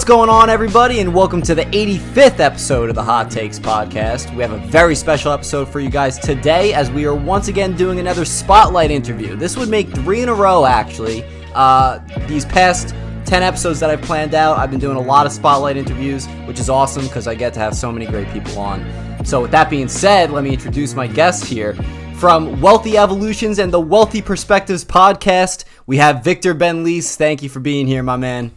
going on, everybody, and welcome to the 85th episode of the Hot Takes podcast. We have a very special episode for you guys today, as we are once again doing another spotlight interview. This would make 3 in a row, actually. These past 10 episodes that I've planned out, I've been doing a lot of spotlight interviews, which is awesome because I get to have so many great people on. So with that being said, let me introduce my guests here. From Wealthy Evolutions and the Wealthy Perspectives podcast, we have Victor Benlice. Thank you for being here, my man.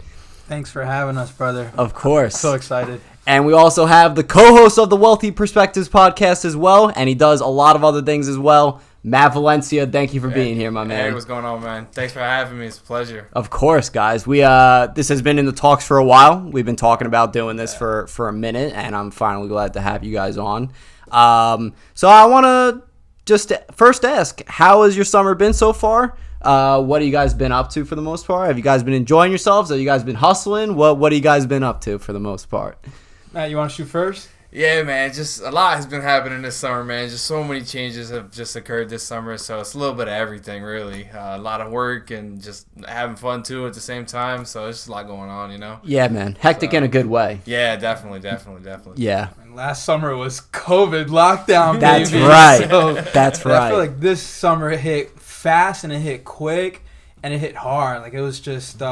Thanks for having us, brother. Of course. So excited. And we also have the co-host of the Wealthy Perspectives podcast as well, and he does a lot of other things as well. Matt Valencia, thank you for being here, my man. Hey, what's going on, man? Thanks for having me. It's a pleasure. Of course, guys. This has been in the talks for a while. We've been talking about doing this for a minute, and I'm finally glad to have you guys on. So I want to just first ask, how has your summer been so far? What have you guys been up to for the most part? Have you guys been enjoying yourselves? Have you guys been hustling? What have you guys been up to for the most part? Matt, you want to shoot first? Yeah, man. Just a lot has been happening this summer, man. Just so many changes have just occurred this summer. So it's a little bit of everything, really. A lot of work and just having fun, too, at the same time. So it's just a lot going on, you know? Yeah, man. Hectic in a good way. Yeah, definitely. Yeah. And last summer was COVID lockdown, baby. That's right. So, That's right. I feel like this summer it hit fast and it hit quick and it hit hard. Like, it was just...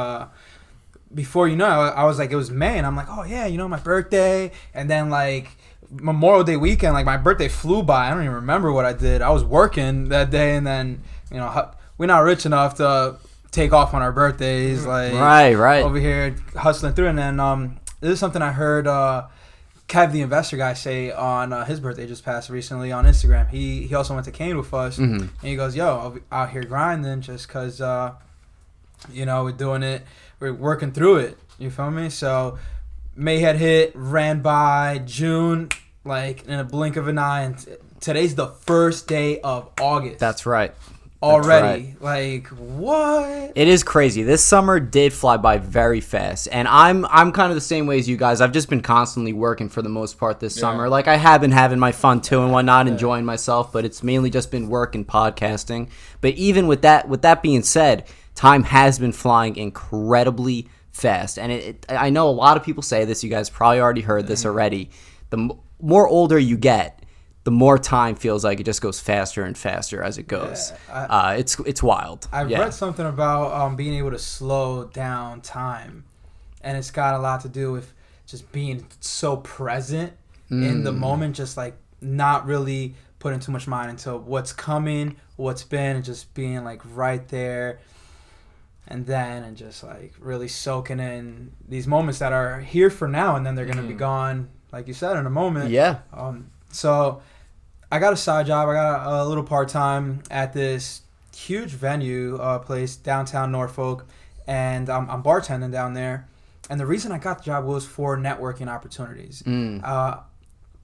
before you know, I was like, it was May, and I'm like, oh yeah, you know, my birthday, and then like Memorial Day weekend, like my birthday flew by. I don't even remember what I did. I was working that day, and then you know, we're not rich enough to take off on our birthdays, like right over here hustling through. And then this is something I heard Kev, the investor guy, say on his birthday just passed recently on Instagram. He also went to Kane with us, and he goes, yo, I'll be out here grinding just because you know, we're doing it. We're working through it. You feel me? So May had hit, ran by, June, like in a blink of an eye. And today's the first day of August. That's right. Already. That's right. Like, what? It is crazy. This summer did fly by very fast. And I'm kind of the same way as you guys. I've just been constantly working for the most part this summer. Like, I have been having my fun too and whatnot, enjoying myself, but it's mainly just been work and podcasting. But even with that being said, time has been flying incredibly fast. And I know a lot of people say this. You guys probably already heard this already. The more older you get, the more time feels like it just goes faster and faster as it goes. Yeah, it's wild. I've read something about being able to slow down time. And it's got a lot to do with just being so present in the moment, just like not really putting too much mind into what's coming, what's been, and just being like right there. And just like really soaking in these moments that are here for now, and then they're gonna be gone, like you said, in a moment. Yeah. So I got a side job. I got a little part time at this huge venue place downtown Norfolk, and I'm bartending down there. And the reason I got the job was for networking opportunities.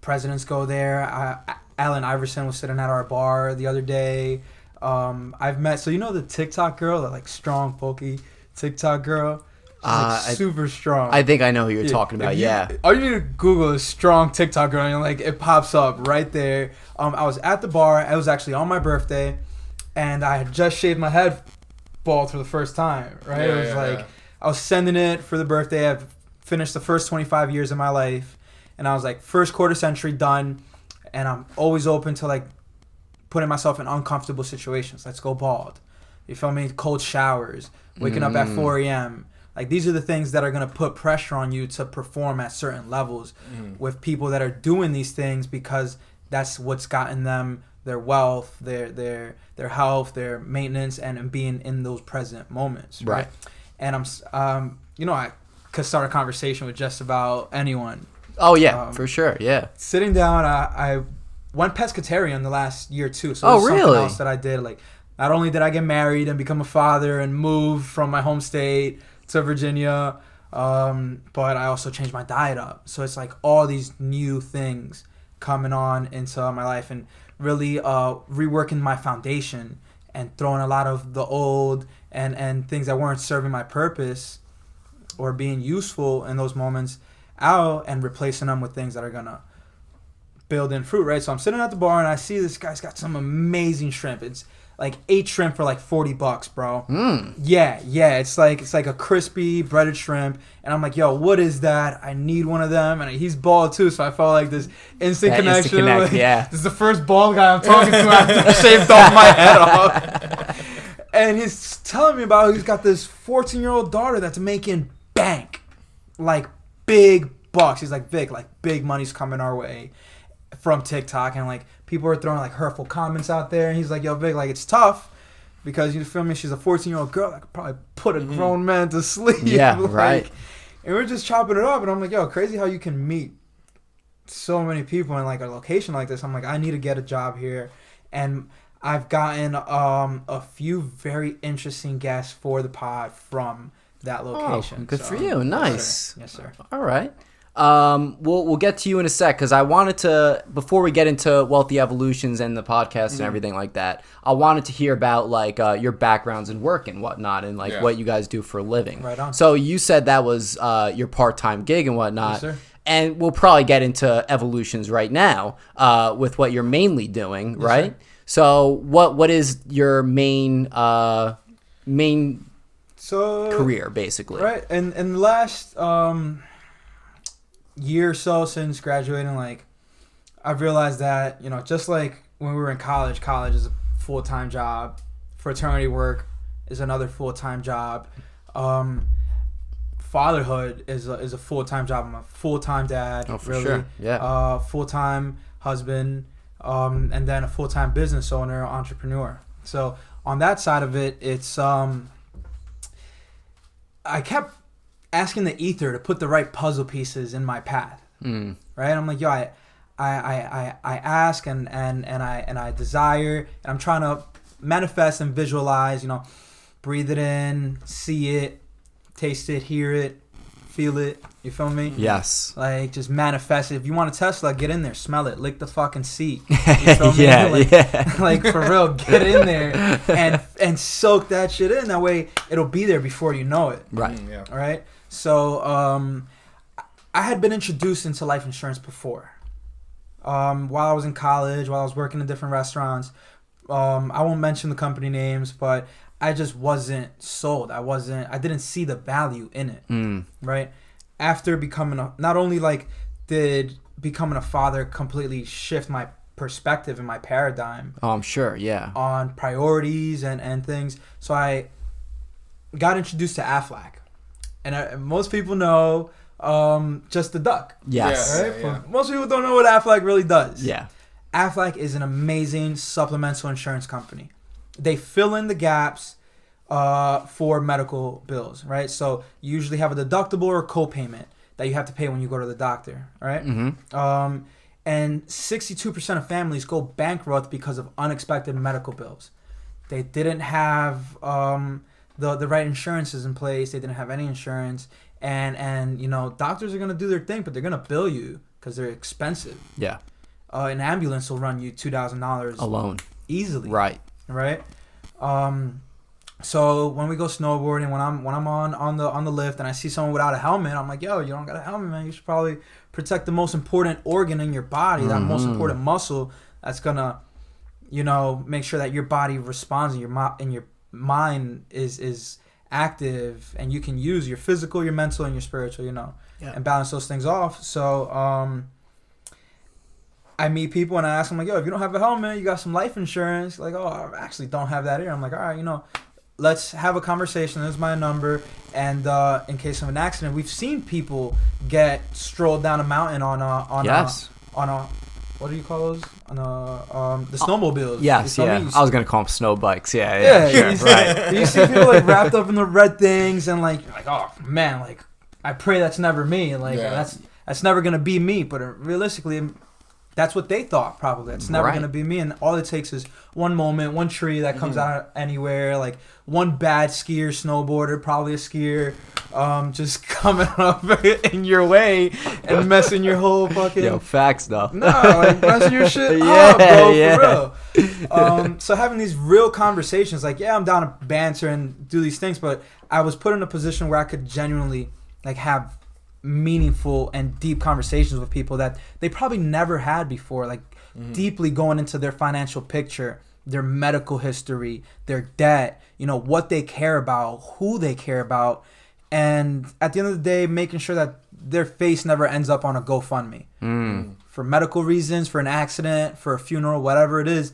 Presidents go there. Allen Iverson was sitting at our bar the other day. I've met, so you know the TikTok girl, that like strong, bulky TikTok girl? She's like super strong. I think I know who you're talking about, All you need to Google is strong TikTok girl, and like it pops up right there. I was at the bar. It was actually on my birthday, and I had just shaved my head bald for the first time, right? It was I was sending it for the birthday. I've finished the first 25 years of my life, and I was like, first quarter century done, and I'm always open to like putting myself in uncomfortable situations. Let's go bald. You feel me? Cold showers, waking up at 4 a.m. Like, these are the things that are going to put pressure on you to perform at certain levels with people that are doing these things because that's what's gotten them their wealth, their health, their maintenance, and being in those present moments. Right. And I'm, you know, I could start a conversation with just about anyone. Oh, yeah, for sure. Yeah. Sitting down, I went pescatarian the last year too. So it was something else that I did. Like, not only did I get married and become a father and move from my home state to Virginia, but I also changed my diet up. So it's like all these new things coming on into my life, and really reworking my foundation and throwing a lot of the old and things that weren't serving my purpose or being useful in those moments out, and replacing them with things that are gonna build in fruit, right? So I'm sitting at the bar and I see this guy's got some amazing shrimp. It's like 8 shrimp for like $40, bro. Yeah, it's like a crispy breaded shrimp, and I'm like, yo, what is that? I need one of them, and he's bald too, so I felt like this instant connection. Like, this is the first bald guy I'm talking to after I shaved off my head off. And he's telling me about he's got this 14-year-old daughter that's making bank, like big bucks. He's like, Vic, like big money's coming our way from TikTok, and like people are throwing like hurtful comments out there, and he's like, yo, Vic, like it's tough because you feel me, she's a 14-year-old girl that could probably put a grown man to sleep. Yeah, like, right. And we're just chopping it up, and I'm like, yo, crazy how you can meet so many people in like a location like this. I'm like, I need to get a job here, and I've gotten a few very interesting guests for the pod from that location. Oh, good for you. Nice. Yes, sir. All right. We'll get to you in a sec, because I wanted to, before we get into Wealthy Evolutions and the podcast and everything like that, I wanted to hear about like your backgrounds and work and whatnot, and like what you guys do for a living. Right on. So you said that was your part-time gig and whatnot. Yes, sir. And we'll probably get into Evolutions right now with what you're mainly doing, Yes, right? sir. So what is your main career, basically? Right. And in the last year or so since graduating, like I've realized that, you know, just like when we were in college is a full-time job. Fraternity work is another full-time job. Fatherhood is a full-time job. I'm a full-time dad. Oh, for sure. Yeah. Full-time husband, and then a full-time business owner, entrepreneur. So on that side of it, it's I kept asking the ether to put the right puzzle pieces in my path. Right? I'm like, yo, I ask and I desire, and I'm trying to manifest and visualize, you know, breathe it in, see it, taste it, hear it, feel it. You feel me? Yes. Like, just manifest it. If you want a Tesla, get in there, smell it, lick the fucking seat. You feel me? Like, for real, get in there and soak that shit in. That way, it'll be there before you know it. Right. Yeah. All right. So, I had been introduced into life insurance before. While I was in college, while I was working in different restaurants. I won't mention the company names, but I just wasn't sold. I didn't see the value in it. Right. After becoming not only like did becoming a father completely shift my perspective and my paradigm. Oh, I'm sure. Yeah. On priorities and things. So I got introduced to Aflac. And most people know just the duck. Yes. Right? Yeah. Most people don't know what Aflac really does. Yeah. Aflac is an amazing supplemental insurance company. They fill in the gaps for medical bills, right? So you usually have a deductible or a copayment that you have to pay when you go to the doctor, right? Mm-hmm. And 62% of families go bankrupt because of unexpected medical bills. They didn't have the right insurances in place. They didn't have any insurance. And you know, doctors are going to do their thing, but they're going to bill you because they're expensive. Yeah. An ambulance will run you $2,000 alone. Easily. Right. Right. So when we go snowboarding, when I'm on the lift and I see someone without a helmet, I'm like, yo, you don't got a helmet, man. You should probably protect the most important organ in your body, that most important muscle that's gonna, you know, make sure that your body responds and your mind is active, and you can use your physical, your mental, and your spiritual, you know, and balance those things off. So I meet people and I ask them, like, yo, if you don't have a helmet, you got some life insurance. Like, oh, I actually don't have that here. I'm like, all right, you know, let's have a conversation. There's my number. And in case of an accident, we've seen people get strolled down a mountain on a what do you call those? On the snowmobiles. Yes, yeah. I was gonna call them snow bikes. Yeah, sure, right. You see people like wrapped up in the red things, and like, you're like, oh man, like I pray that's never me. Like that's never gonna be me. But realistically, that's what they thought, probably. It's never going to be me. And all it takes is one moment, one tree that comes out anywhere, like one bad skier, snowboarder, probably a skier, just coming up in your way and messing your whole fucking... Yo, facts, though. No, like messing your shit up, bro, for real. So having these real conversations, like, yeah, I'm down to banter and do these things, but I was put in a position where I could genuinely, like, have meaningful and deep conversations with people that they probably never had before, like deeply going into their financial picture their medical history, their debt, what they care about, who they care about. And at the end of the day, making sure that their face never ends up on a GoFundMe. For medical reasons, for an accident, for a funeral, whatever it is,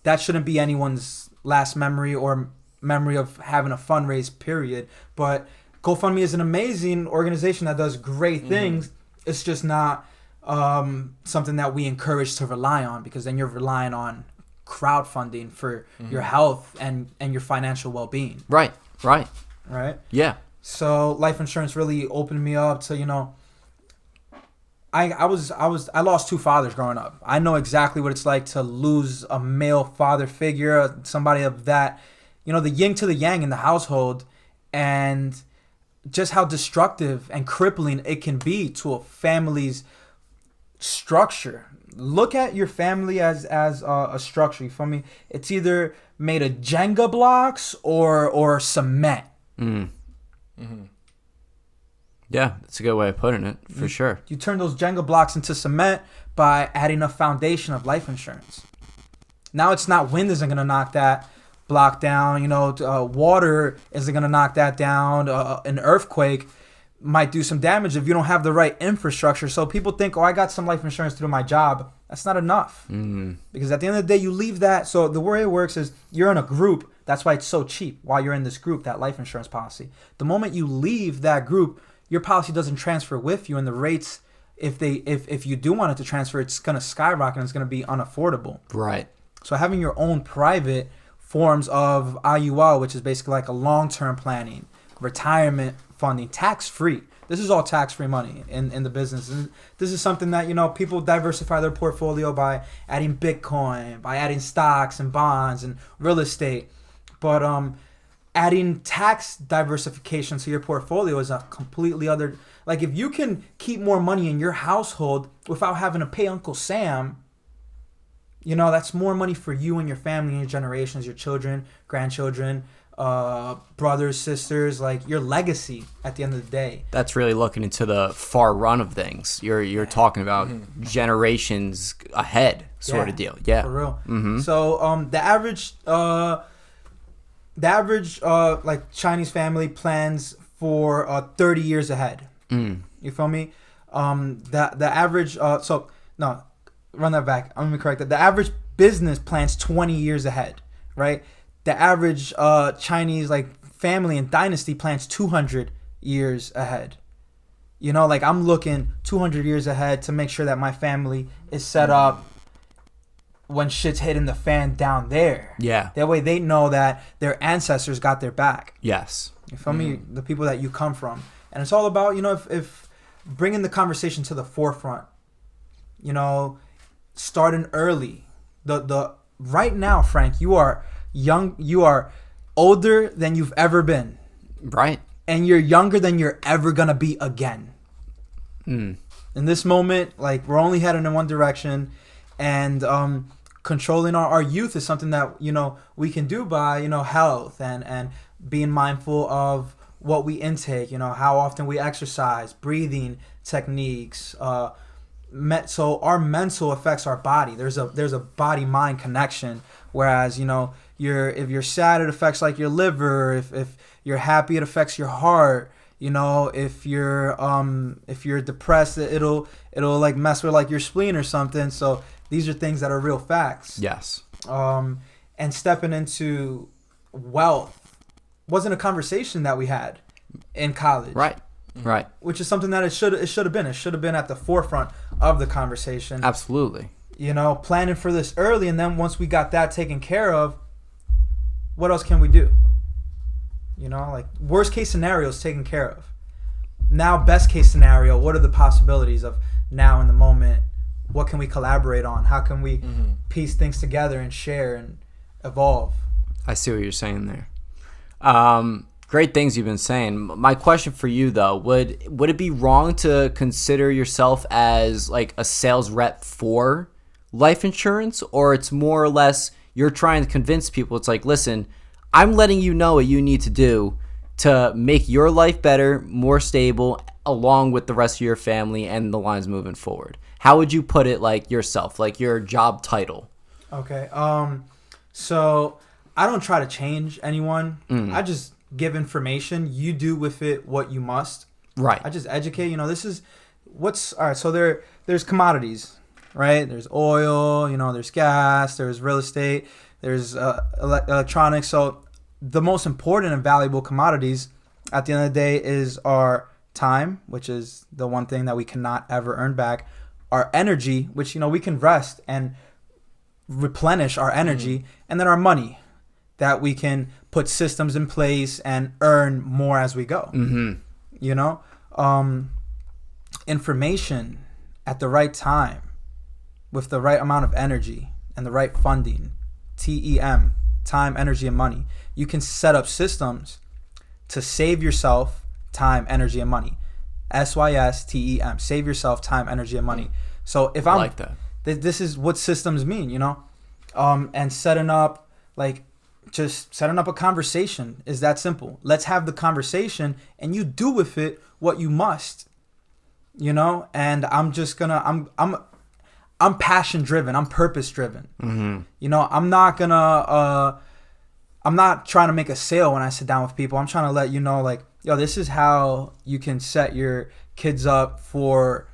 that shouldn't be anyone's last memory or memory of having a fundraise, period. But GoFundMe is an amazing organization that does great things. It's just not something that we encourage to rely on, because then you're relying on crowdfunding for your health and your financial well-being. Right. Yeah. So life insurance really opened me up to, I lost two fathers growing up. I know exactly what it's like to lose a male father figure, somebody of that, the yin to the yang in the household, and just how destructive and crippling it can be to a family's structure. Look at your family as a structure. You feel me? It's either made of Jenga blocks or cement. Yeah, that's a good way of putting it, for sure. You turn those Jenga blocks into cement by adding a foundation of life insurance. Now it's not wind isn't going to knock that block down. Water isn't going to knock that down. An earthquake might do some damage if you don't have the right infrastructure. So people think, I got some life insurance to do my job. That's not enough. Because at the end of the day, you leave that. So the way it works is you're in a group. That's why it's so cheap while you're in this group, that life insurance policy. The moment you leave that group, your policy doesn't transfer with you, and the rates, if you do want it to transfer, it's going to skyrocket and it's going to be unaffordable. Right. So having your own private forms of IUL, which is basically like a long-term planning, retirement funding, tax-free. This is all tax-free money in the business. And this is something that, people diversify their portfolio by adding Bitcoin, by adding stocks and bonds and real estate. But adding tax diversification to your portfolio is a completely other... Like, if you can keep more money in your household without having to pay Uncle Sam, that's more money for you and your family and your generations, your children, grandchildren, brothers, sisters, like your legacy at the end of the day. That's really looking into the far run of things. You're talking about generations ahead sort of deal. Yeah. For real. So the average like Chinese family plans for 30 years ahead. You feel me? The average run that back. I'm gonna correct that. The average business plans 20 years ahead, right? The average Chinese family and dynasty plans 200 years ahead. I'm looking 200 years ahead to make sure that my family is set up when shit's hitting the fan down there. Yeah. That way they know that their ancestors got their back. Yes. You feel me? The people that you come from. And it's all about, if bringing the conversation to the forefront, starting early. The right now, Frank, you are young, you are older than you've ever been. Right. And you're younger than you're ever going to be again. In this moment, we're only heading in one direction, and controlling our youth is something that, we can do by, health and being mindful of what we intake, how often we exercise, breathing techniques, so our mental affects our body. There's a body-mind connection. Whereas, if you're sad, it affects your liver. If you're happy, it affects your heart. If you're depressed, it'll mess with your spleen or something. So these are things that are real facts. Yes. And stepping into wealth wasn't a conversation that we had in college. Right. Which is something that it should have been. It should have been at the forefront of the conversation. Absolutely. Planning for this early, and then once we got that taken care of, what else can we do? Worst case scenario is taken care of. Now, best case scenario, what are the possibilities of now in the moment? What can we collaborate on? How can we piece things together and share and evolve? I see what you're saying there. Great things you've been saying. My question for you, though, would it be wrong to consider yourself as a sales rep for life insurance, or it's more or less you're trying to convince people? It's listen, I'm letting you know what you need to do to make your life better, more stable, along with the rest of your family and the lines moving forward. How would you put it yourself, your job title? Okay. So I don't try to change anyone. I just give information. You do with it what you must. Right. I just educate. This is what's all right. So there's commodities, right? There's oil. There's gas. There's real estate. There's electronics. So the most important and valuable commodities at the end of the day is our time, which is the one thing that we cannot ever earn back. Our energy, which we can rest and replenish our energy, and then our money, that we can put systems in place and earn more as we go. Information at the right time with the right amount of energy and the right funding, TEM, time, energy, and money. You can set up systems to save yourself time, energy, and money. SYSTEM, save yourself time, energy, and money. So if I'm like that, this is what systems mean, and setting up a conversation is that simple. Let's have the conversation, and you do with it what you must, and I'm just gonna, I'm passion driven. I'm purpose driven. I'm not trying to make a sale when I sit down with people. I'm trying to let you know, this is how you can set your kids up for,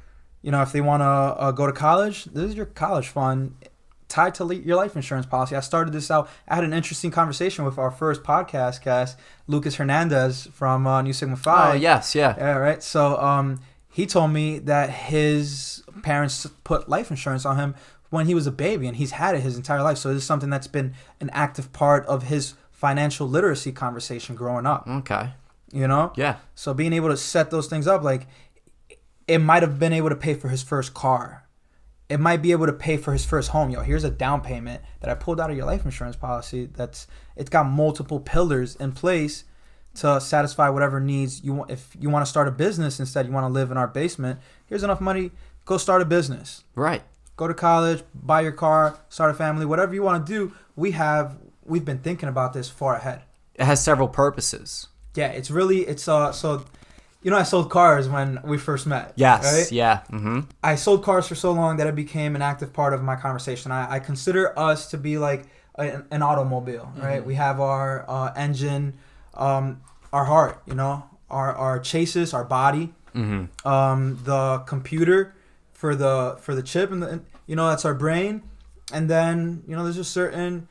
if they want to go to college. This is your college fund tied to your life insurance policy. I started this out. I had an interesting conversation with our first podcast guest, Lucas Hernandez from New Sigma Phi. Oh, yes, yeah. Yeah, right. So he told me that his parents put life insurance on him when he was a baby, and he's had it his entire life. So this is something that's been an active part of his financial literacy conversation growing up. Okay. Yeah. So being able to set those things up, it might have been able to pay for his first car. It might be able to pay for his first home. Here's a down payment that I pulled out of your life insurance policy. It's got multiple pillars in place to satisfy whatever needs you want. If you want to start a business instead, you want to live in our basement, here's enough money, go start a business. Right. Go to college, buy your car, start a family, whatever you want to do. We've been thinking about this far ahead. It has several purposes. Yeah, so I sold cars when we first met. Yes, right? yeah. Mm-hmm. I sold cars for so long that it became an active part of my conversation. I consider us to be like an automobile, right? We have our engine, our heart, our chassis, our body, the computer for the chip, and that's our brain. And then there's a certain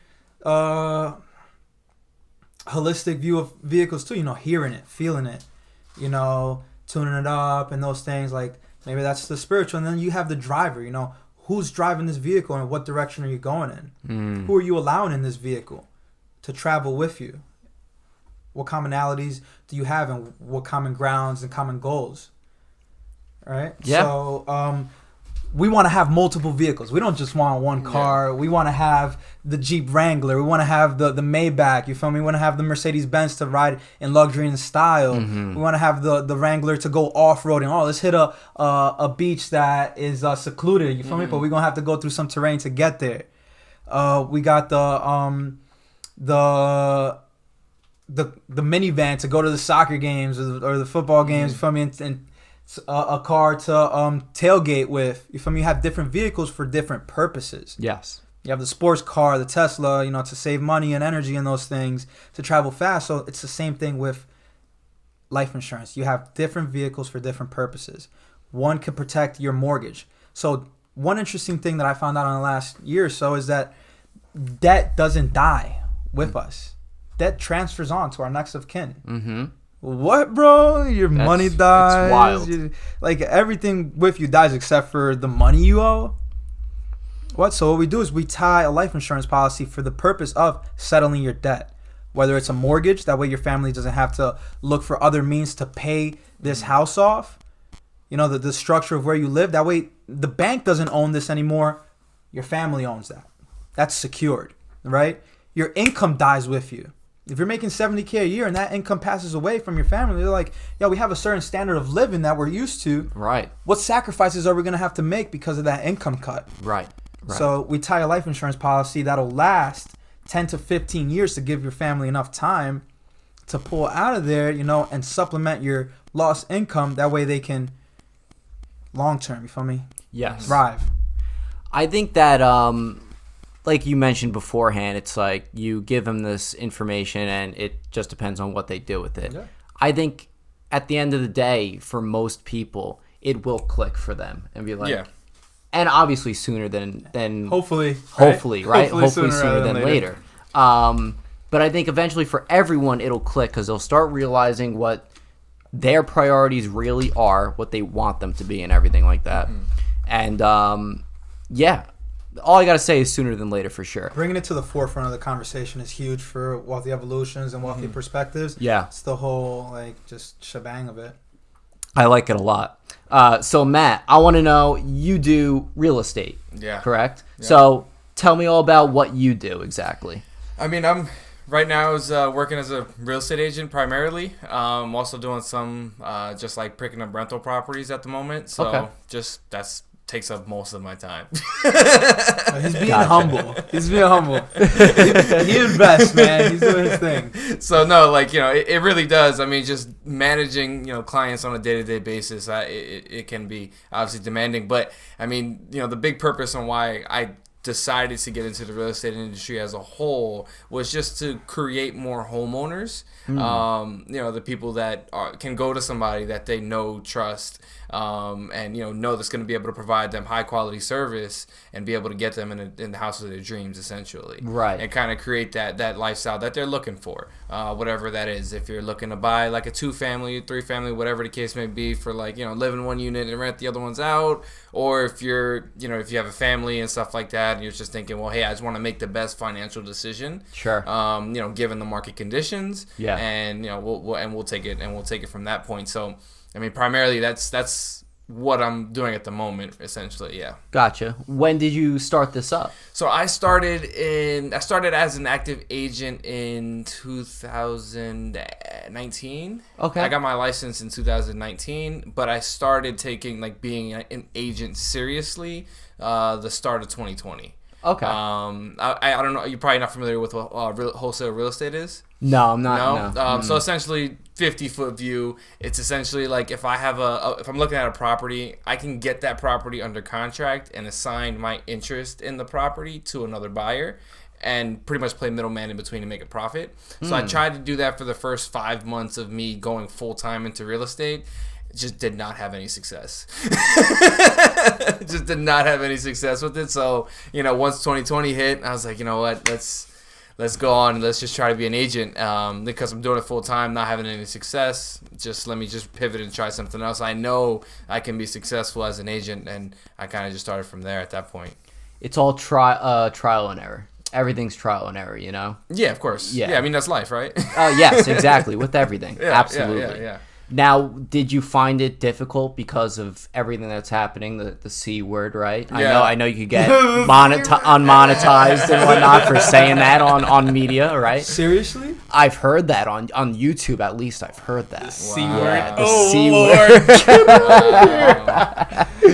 holistic view of vehicles too. Hearing it, feeling it, tuning it up, and those things. Maybe that's the spiritual. And then you have the driver. Who's driving this vehicle and what direction are you going in? Who are you allowing in this vehicle to travel with you? What commonalities do you have, and what common grounds and common goals? Right? Yeah. So we want to have multiple vehicles. We don't just want one car. Yeah. We want to have the Jeep Wrangler. We want to have the Maybach. You feel me? We want to have the Mercedes-Benz to ride in luxury and style. We want to have the Wrangler to go off-roading. Oh, let's hit a beach that is secluded. You feel me? But we're going to have to go through some terrain to get there. We got the minivan to go to the soccer games or the football games. You feel me? And a car to tailgate with. You feel me? You have different vehicles for different purposes. Yes. You have the sports car, the Tesla, to save money and energy and those things, to travel fast. So it's the same thing with life insurance. You have different vehicles for different purposes. One can protect your mortgage. So one interesting thing that I found out in the last year or so is that debt doesn't die with us. Debt transfers on to our next of kin. What, bro? Your money dies. It's wild. Everything with you dies except for the money you owe. What? So what we do is we tie a life insurance policy for the purpose of settling your debt. Whether it's a mortgage, that way your family doesn't have to look for other means to pay this house off. The structure of where you live. That way the bank doesn't own this anymore. Your family owns that. That's secured, right? Your income dies with you. If you're making $70K a year and that income passes away from your family, they're like, we have a certain standard of living that we're used to. Right. What sacrifices are we going to have to make because of that income cut? Right. So we tie a life insurance policy that'll last 10 to 15 years to give your family enough time to pull out of there, and supplement your lost income. That way they can long term, you feel me? Yes. Thrive. I think that like you mentioned beforehand, it's like you give them this information and it just depends on what they do with it. Yeah. I think at the end of the day, for most people, it will click for them and be like, Yeah. and obviously sooner than Hopefully, right? Hopefully sooner rather than later. But I think eventually for everyone, it'll click because they'll start realizing what their priorities really are, what they want them to be, and everything like that. And yeah, all I gotta say is sooner than later for sure. Bringing it to the forefront of the conversation is huge for wealthy evolutions and wealthy perspectives. Yeah. It's the whole like just shebang of it. I like it a lot. So Matt, I want to know, you do real estate, Yeah. correct? Yeah. So tell me all about what you do exactly. I mean, I'm right now is working as a real estate agent primarily. I'm also doing some just like picking up rental properties at the moment. So Okay. just that's takes up most of my time. He's being humble. He's being humble. He invests, man. He's doing his thing. So no, like, you know, it really does. I mean, just managing, you know, clients on a day-to-day basis, it can be obviously demanding. But I mean, you know, the big purpose on why I decided to get into the real estate industry as a whole was just to create more homeowners. You know, the people that can go to somebody that they know, trust, and you know that's going to be able to provide them high quality service and be able to get them in the house of their dreams, essentially. Right. And kind of create that lifestyle that they're looking for, whatever that is. If you're looking to buy like a 2-family, 3-family, whatever the case may be, for like, you know, live in one unit and rent the other ones out, or if you're, you know, if you have a family and stuff like that, and you're just thinking, well, hey, I just want to make the best financial decision. Sure. You know, given the market conditions. Yeah. And you know, we'll take it from that point. So, I mean, primarily that's what I'm doing at the moment, essentially. Yeah. Gotcha. When did you start this up? So I started as an active agent in 2019. Okay. I got my license in 2019, but I started taking like being an agent seriously the start of 2020. Okay. I don't know. You're probably not familiar with what wholesale real estate is. No, I'm not. No. So essentially, 50-foot view. It's essentially like if I have if I'm looking at a property, I can get that property under contract and assign my interest in the property to another buyer, and pretty much play middleman in between to make a profit. So I tried to do that for the first 5 months of me going full time into real estate. Just did not have any success. Just did not have any success with it. So, you know, once 2020 hit, I was like, you know what, let's go on and let's just try to be an agent. Because I'm doing it full time, not having any success. Let me pivot and try something else. I know I can be successful as an agent, and I kind of just started from there at that point. It's all trial and error. Everything's trial and error, you know? Yeah, of course. Yeah. Yeah, I mean, that's life, right? Yes, exactly. With everything. Yeah, Absolutely. Yeah. Now, did you find it difficult because of everything that's happening, the C word, right? Yeah. I know you could get unmonetized and whatnot for saying that on media, right? Seriously? I've heard that on YouTube, at least I've heard that. C Wow. word. The Oh C Lord. word.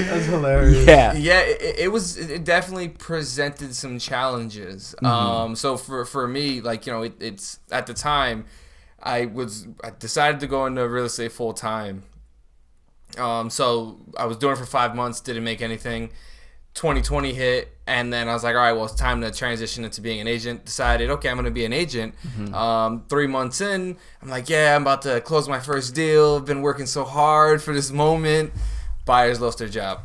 That's hilarious. Yeah. Yeah, it definitely presented some challenges. So for me, like, you know, it's at the time I decided to go into real estate full time. So I was doing it for 5 months, didn't make anything. 2020 hit, and then I was like, all right, well, it's time to transition into being an agent. Decided, okay, I'm going to be an agent. 3 months in, I'm like, yeah, I'm about to close my first deal. I've been working so hard for this moment. Buyers lost their job.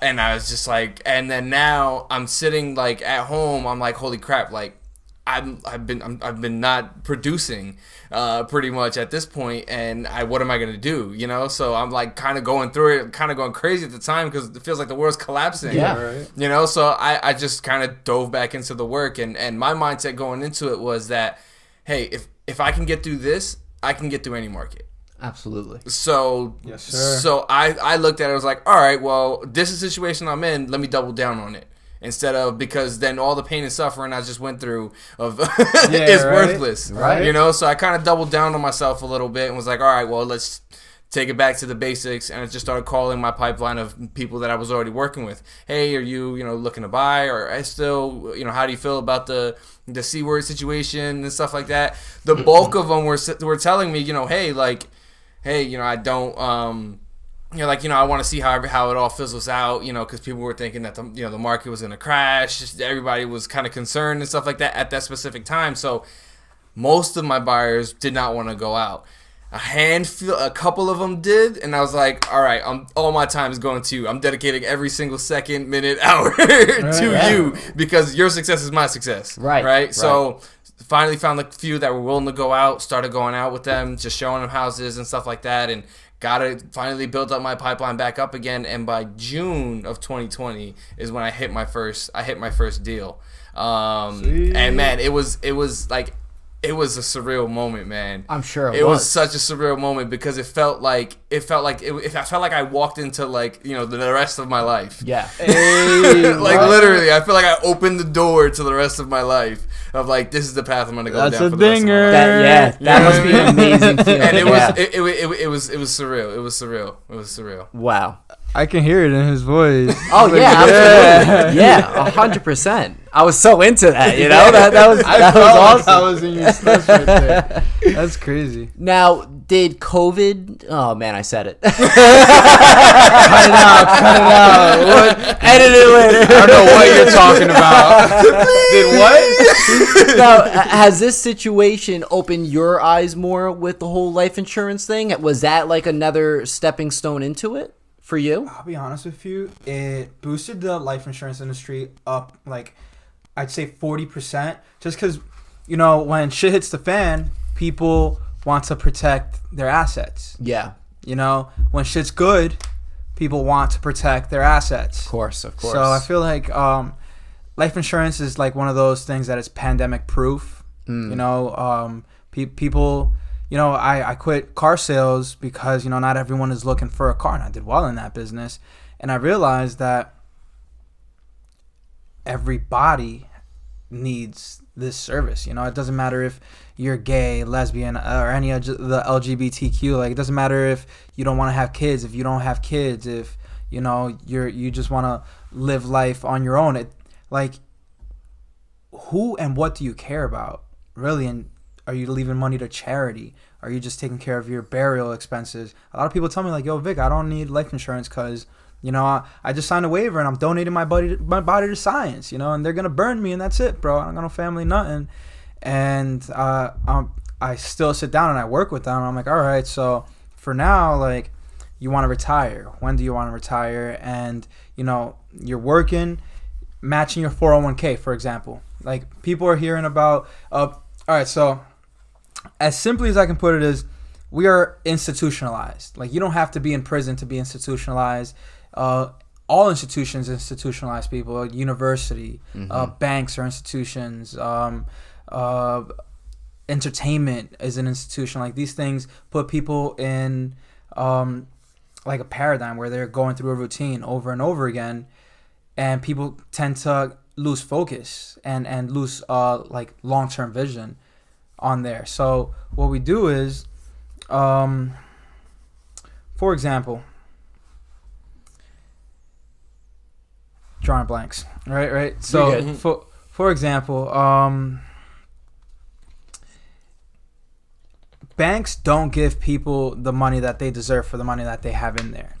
And I was just like, and then now I'm sitting like at home. I'm like, holy crap! Like, I've been not producing, pretty much at this point, and what am I gonna do? You know, so I'm like kind of going through it, kind of going crazy at the time because it feels like the world's collapsing. Yeah. Right. You know, so I just kind of dove back into the work, and my mindset going into it was that, hey, if I can get through this, I can get through any market. Absolutely. So, Yes, sir. So I looked at it. I was like, all right, well, this is the situation I'm in. Let me double down on it. Instead of, because then all the pain and suffering I just went through of is worthless. Right. You know, so I kind of doubled down on myself a little bit and was like, all right, well, let's take it back to the basics. And I just started calling my pipeline of people that I was already working with. Hey, are you looking to buy? Or I still, how do you feel about the C word situation and stuff like that? The bulk of them were telling me, hey, I don't, you're like, I want to see how it all fizzles out, because people were thinking that the market was gonna crash. Just everybody was kind of concerned and stuff like that at that specific time. So most of my buyers did not want to go out. A couple of them did, and I was like, all right, all my time is going to you. I'm dedicating every single second, minute, hour to you, because your success is my success. Right. So finally found a few that were willing to go out, started going out with them, just showing them houses and stuff like that, and finally built up my pipeline back up again. And by June of 2020 is when I hit my first deal. And man, it was like, it was a surreal moment, man. I'm sure it was such a surreal moment, because I felt like I walked into the rest of my life. Yeah. Literally, I feel like I opened the door to the rest of my life. Of like, this is the path I'm gonna go down for the rest of my life. That must be an amazing feeling. And it was surreal. It was surreal. Wow. I can hear it in his voice. Oh absolutely. Yeah, 100%. I was so into that, that was awesome. I was in your stuff right there. That's crazy. Now, did COVID? Oh man, I said it. Cut it out. What? Edit it later. I don't know what you're talking about. Did what? Now, has this situation opened your eyes more with the whole life insurance thing? Was that like another stepping stone into it for you? I'll be honest with you. It boosted the life insurance industry up, like, I'd say 40%. Just because, when shit hits the fan, people want to protect their assets. Yeah. When shit's good, people want to protect their assets. Of course. So I feel like life insurance is like one of those things that is pandemic proof. People, I quit car sales because, not everyone is looking for a car, and I did well in that business. And I realized that everybody needs this service. It doesn't matter if you're gay, lesbian, or any of the LGBTQ. Like, it doesn't matter if you don't want to have kids, if you don't have kids, if you just want to live life on your own. Who and what do you care about, really? And are you leaving money to charity? Are you just taking care of your burial expenses? A lot of people tell me, like, yo, Vic, I don't need life insurance because I just signed a waiver and I'm donating my body to science, and they're going to burn me and that's it, bro. I don't got no family, nothing. And I still sit down and I work with them. And I'm like, all right, so for now, like, you want to retire. When do you want to retire? And, you're working, matching your 401k, for example. Like, people are hearing about, all right, so as simply as I can put it is, we are institutionalized. Like, you don't have to be in prison to be institutionalized. All institutions institutionalize people. University, banks are institutions. Entertainment is an institution. Like, these things put people in like a paradigm where they're going through a routine over and over again, and people tend to lose focus and lose like long-term vision on there. So what we do is, for example, drawing blanks, right. So for example, banks don't give people the money that they deserve for the money that they have in there.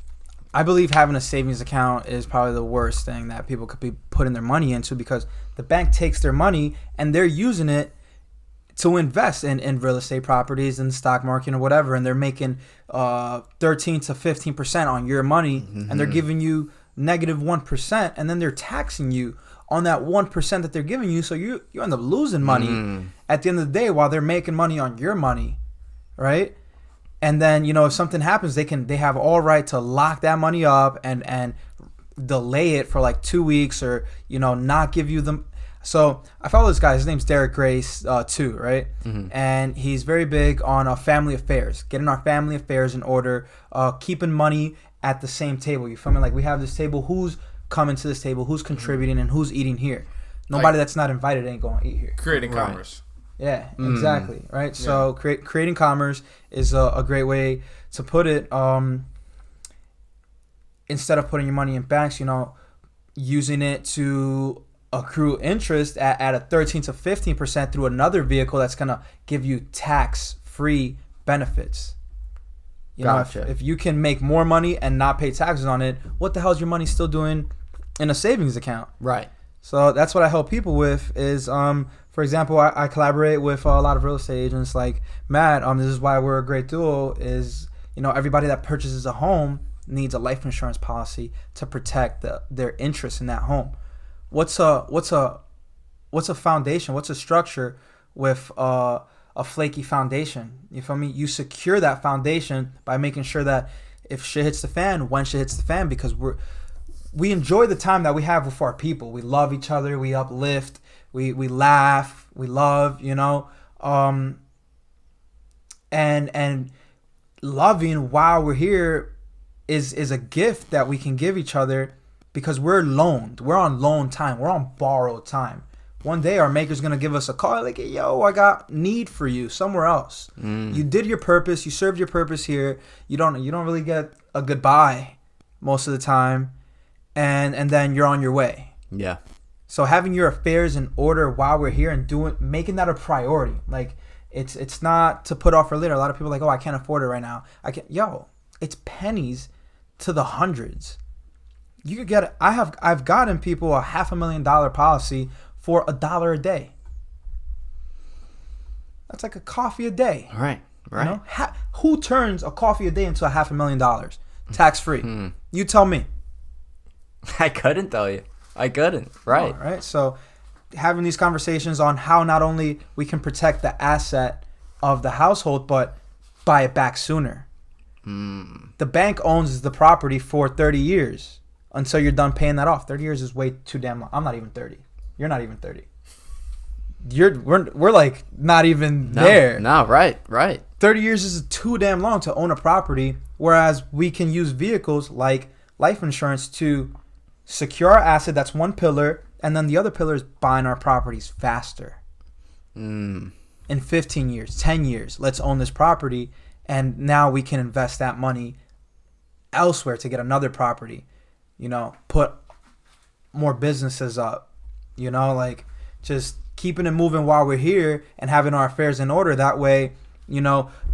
I believe having a savings account is probably the worst thing that people could be putting their money into, because the bank takes their money and they're using it to invest in real estate properties and the stock market or whatever, and they're making 13 to 15% on your money, and they're giving you negative 1%, and then they're taxing you on that 1% that they're giving you, so you end up losing money at the end of the day while they're making money on your money, right? And then, if something happens, they have all right to lock that money up and delay it for like 2 weeks, or not give you them. So I follow this guy. His name's Derek Grace too, right? And he's very big on family affairs, getting our family affairs in order, keeping money at the same table. You feel me? Like, we have this table. Who's coming to this table? Who's contributing, and who's eating here? Nobody that's not invited ain't going to eat here. Creating commerce. Yeah, exactly. Right. Yeah. So creating commerce is a great way to put it. Instead of putting your money in banks, using it to accrue interest at a 13 to 15% through another vehicle that's gonna give you tax-free benefits. You know, Gotcha. if you can make more money and not pay taxes on it, what the hell is your money still doing in a savings account? Right. So that's what I help people with is, for example, I collaborate with a lot of real estate agents like Matt. This is why we're a great duo is, everybody that purchases a home needs a life insurance policy to protect their interest in that home. What's a foundation? What's a structure with a flaky foundation? You feel me? You secure that foundation by making sure that if shit hits the fan, when shit hits the fan, because we enjoy the time that we have with our people. We love each other. We uplift. We laugh. We love. And loving while we're here is a gift that we can give each other because we're loaned. We're on loan time. We're on borrowed time. One day our maker's gonna give us a call like, yo, I got need for you somewhere else. You did your purpose. You served your purpose here. You don't really get a goodbye most of the time. And then you're on your way. Yeah. So having your affairs in order while we're here and making that a priority, like it's not to put off for later. A lot of people are like, oh, I can't afford it right now. It's pennies to the hundreds. You could get it. I've gotten people a $500,000 policy for $1 a day. That's like a coffee a day. Right. Who turns a coffee a day into a $500,000 tax free? You tell me. I couldn't tell you. I couldn't. Right. Right. So having these conversations on how not only we can protect the asset of the household, but buy it back sooner. The bank owns the property for 30 years until you're done paying that off. 30 years is way too damn long. I'm not even 30. You're not even 30. We're like not even there. No, right. 30 years is too damn long to own a property, whereas we can use vehicles like life insurance to secure our asset. That's one pillar, and then the other pillar is buying our properties faster. In 15 years, 10 years, let's own this property, and now we can invest that money elsewhere to get another property. Put more businesses up. Like just keeping it moving while we're here and having our affairs in order. That way,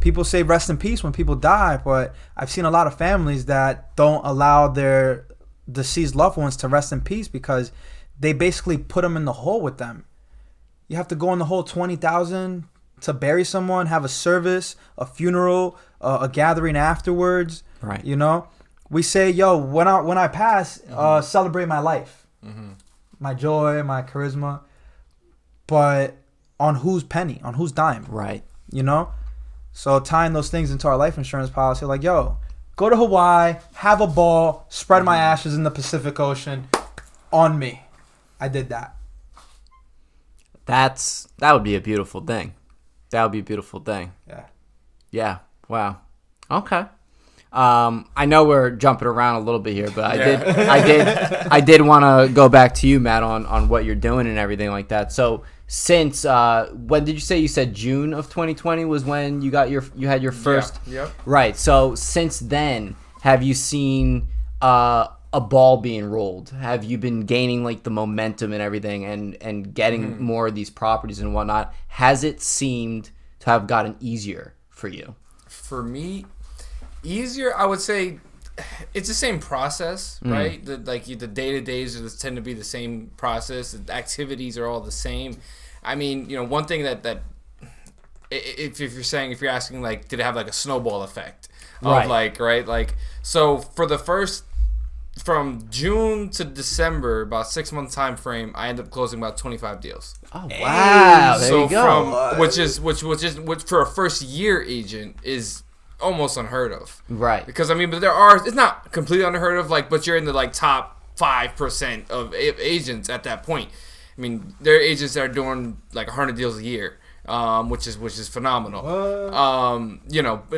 people say rest in peace when people die, but I've seen a lot of families that don't allow their deceased loved ones to rest in peace because they basically put them in the hole with them. You have to go in the hole $20,000 to bury someone, have a service, a funeral, a gathering afterwards. Right. We say, yo, when I pass, celebrate my life, my joy, my charisma, but on whose penny, on whose dime? Right. So tying those things into our life insurance policy, like, yo, go to Hawaii, have a ball, spread my ashes in the Pacific Ocean on me. I did that. That would be a beautiful thing. That would be a beautiful thing. Yeah. Wow. Okay. I know we're jumping around a little bit here, but I did want to go back to you, Matt, on what you're doing and everything like that. So since when did you say? You said June of 2020 was when you had your first. Yeah. Yep. Right. So since then, have you seen a ball being rolled? Have you been gaining like the momentum and everything and getting more of these properties and whatnot? Has it seemed to have gotten easier for you? For me, easier, I would say it's the same process, right? The day-to-days tend to be the same process. The activities are all the same. I mean, one thing that if you're asking, like, did it have like a snowball effect of so for the first, from June to December, about 6 month time frame, I ended up closing about 25 deals. Oh wow! There you go. Which for a first year agent is almost unheard of. Right. Because but it's not completely unheard of, but you're in the top 5% of agents at that point. I mean, there are agents that are doing 100 deals a year, which is phenomenal. And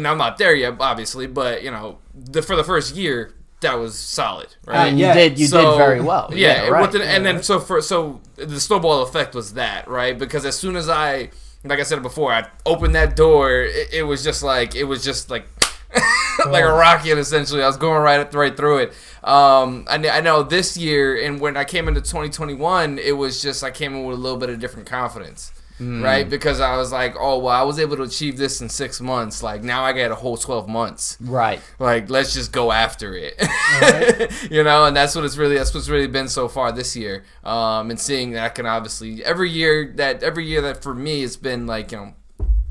I'm not there yet, obviously, but for the first year, that was solid, right? And you did very well. Yeah, right. And then so the snowball effect was that, right? Because as soon as like I said before, I opened that door, it was just like like a rocket, essentially. I was going right through it. I know this year, and when I came into 2021, it was just I came in with a little bit of different confidence. right? Because I was like, oh, well, I was able to achieve this in 6 months. Like, now I got a whole 12 months. Right. Like, let's just go after it. Right. You know, and that's what's really been so far this year. And seeing that I can obviously every year that for me it's been like, you know,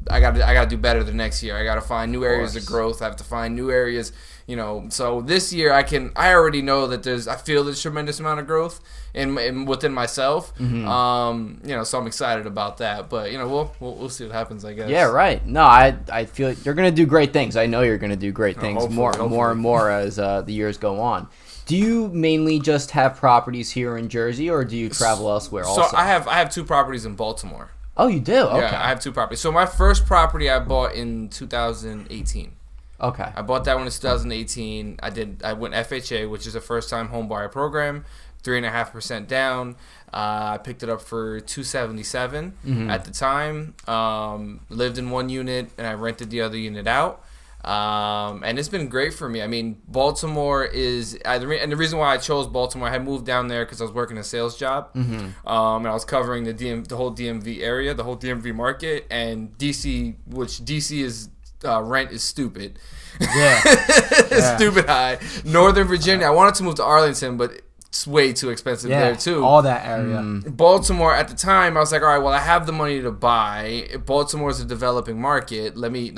I gotta do better the next year. I gotta find new areas of growth. I have to find new areas, you know. So this year I already know that I feel there's tremendous amount of growth in within myself. You know, so I'm excited about that. But you know, we'll see what happens, I guess. Yeah, right. No, I feel you're gonna do great things. I know you're gonna do great things Hopefully. more and more as the years go on. Do you mainly just have properties here in Jersey, or do you travel elsewhere also? So I have 2 properties in Baltimore. Oh, you do? Okay. Yeah, I have 2 properties. So my first property I bought in 2018. Okay. I bought that one in 2018. I went FHA, which is a first time home buyer program, 3.5% down. I picked it up for $277 at the time. Lived in one unit and I rented the other unit out. And it's been great for me. I mean, Baltimore is, and the reason why I chose Baltimore, I had moved down there because I was working a sales job, and I was covering the whole DMV area, the whole DMV market, and DC, which DC is rent is stupid, stupid high. Northern Virginia, I wanted to move to Arlington, but it's way too expensive there too. All that area. Baltimore at the time, I was like, all right, well, I have the money to buy. Baltimore is a developing market. Let me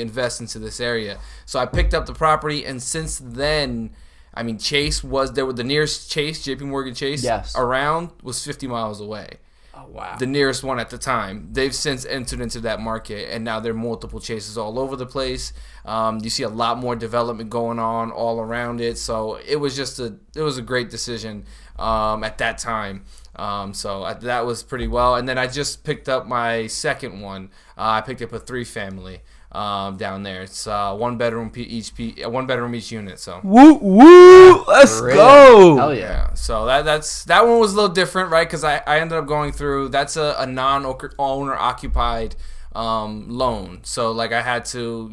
invest into this area. So I picked up the property, and since then, I mean, the nearest Chase, JP Morgan Chase, around was 50 miles away. Oh, wow. The nearest one at the time. They've since entered into that market, and now there are multiple Chases all over the place. You see a lot more development going on all around it. So it was a great decision at that time. That was pretty well. And then I just picked up my second one. I picked up a 3-family down there. It's 1 bedroom each unit. So Woo! Let's go! Hell yeah! So that one was a little different, right? Because I ended up going through. That's a non-owner occupied loan. So like I had to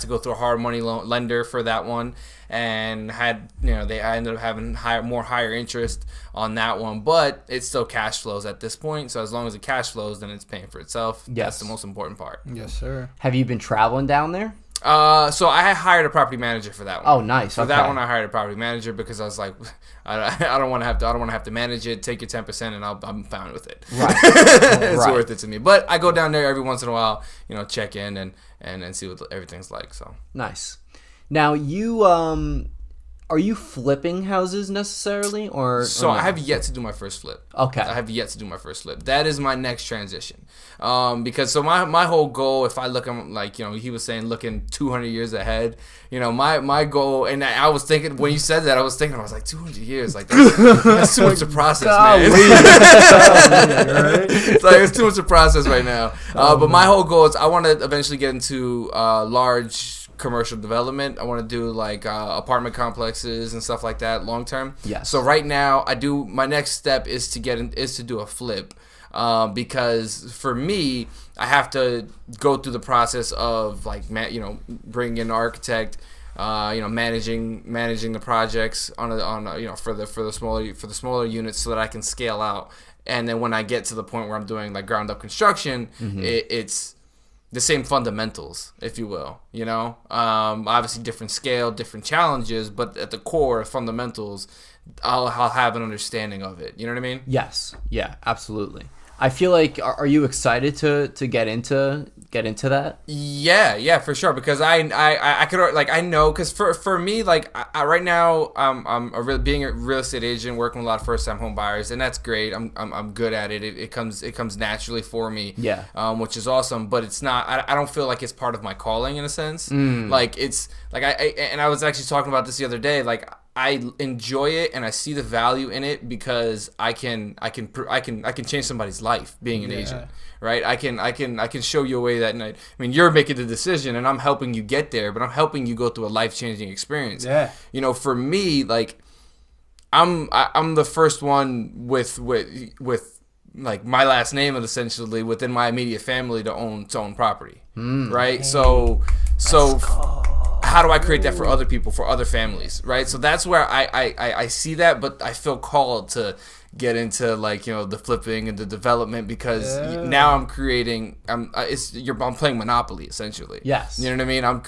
go through a hard money lender for that one, and I ended up having higher interest on that one, but it still cash flows at this point. So as long as it cash flows, then it's paying for itself. Yes. That's the most important part. Yes, sir. Have you been traveling down there? So I hired a property manager for that one. Oh, nice. For that one, I hired a property manager because I was like, I don't want to have to manage it. Take your 10%, and I'm fine with it. Right. It's worth it to me. But I go down there every once in a while, check in and see what everything's like. So nice. Now you are you flipping houses necessarily, or so I have yet to do my first flip. Okay. I have yet to do my first flip. That is my next transition. Because so my whole goal, if I look at like he was saying looking 200 years ahead, my goal, and I was thinking when you said that, I was like 200 years, like that's too much to process, man. It's like it's too much to process right now. But my whole goal is I want to eventually get into large commercial development. I want to do like apartment complexes and stuff like that long term. Yes. So right now my next step is to do a flip, because for me I have to go through the process of like bringing in an architect, managing the projects for the smaller units so that I can scale out. And then when I get to the point where I'm doing like ground up construction, it's the same fundamentals, if you will, obviously different scale, different challenges, but at the core fundamentals, I'll have an understanding of it. You know what I mean? Yes. Yeah, absolutely. I feel like, are you excited to get into that? Yeah, for sure. Because I could, like, I know, because for me, like, I right now being a real estate agent, working with a lot of first time home buyers, and that's great. I'm good at it. It comes naturally for me. Yeah. Which is awesome. But it's not. I don't feel like it's part of my calling in a sense. Like it's like I was actually talking about this the other day. Like, I enjoy it and I see the value in it because I can change somebody's life being an agent, right? I can show you a way that night. I mean, you're making the decision and I'm helping you get there, but I'm helping you go through a life-changing experience. Yeah. For me, like I'm the first one with like my last name essentially within my immediate family to own property, right? So how do I create that for other people, for other families, right? So that's where I see that, but I feel called to get into like, you know, the flipping and the development, because now I'm creating, I'm playing Monopoly essentially. Yes. You know what I mean? I'm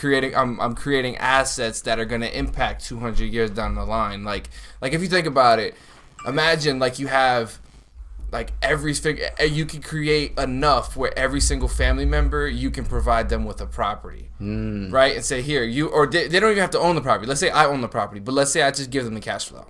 creating assets that are going to impact 200 years down the line. Like if you think about it, imagine like you have like you can create enough where every single family member, you can provide them with a property, right? And say, here, they don't even have to own the property. Let's say I own the property, but let's say I just give them the cash flow.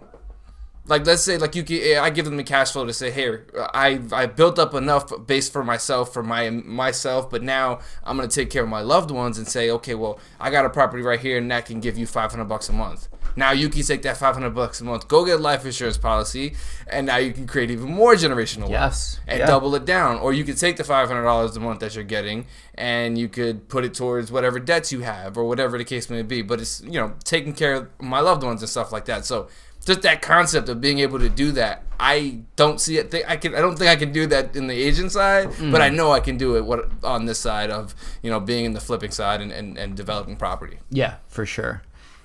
Like, let's say, like, I give them the cash flow to say, here, I built up enough base for myself, but now I'm going to take care of my loved ones and say, okay, well, I got a property right here, and that can give you $500 a month. Now you can take that $500 a month, go get a life insurance policy, and now you can create even more generational wealth and double it down. Or you could take the $500 a month that you're getting, and you could put it towards whatever debts you have, or whatever the case may be. But it's, you know, taking care of my loved ones and stuff like that. So just that concept of being able to do that, I don't see it. I don't think I can do that in the agent side, but I know I can do it on this side of, you know, being in the flipping side and developing property. Yeah, for sure.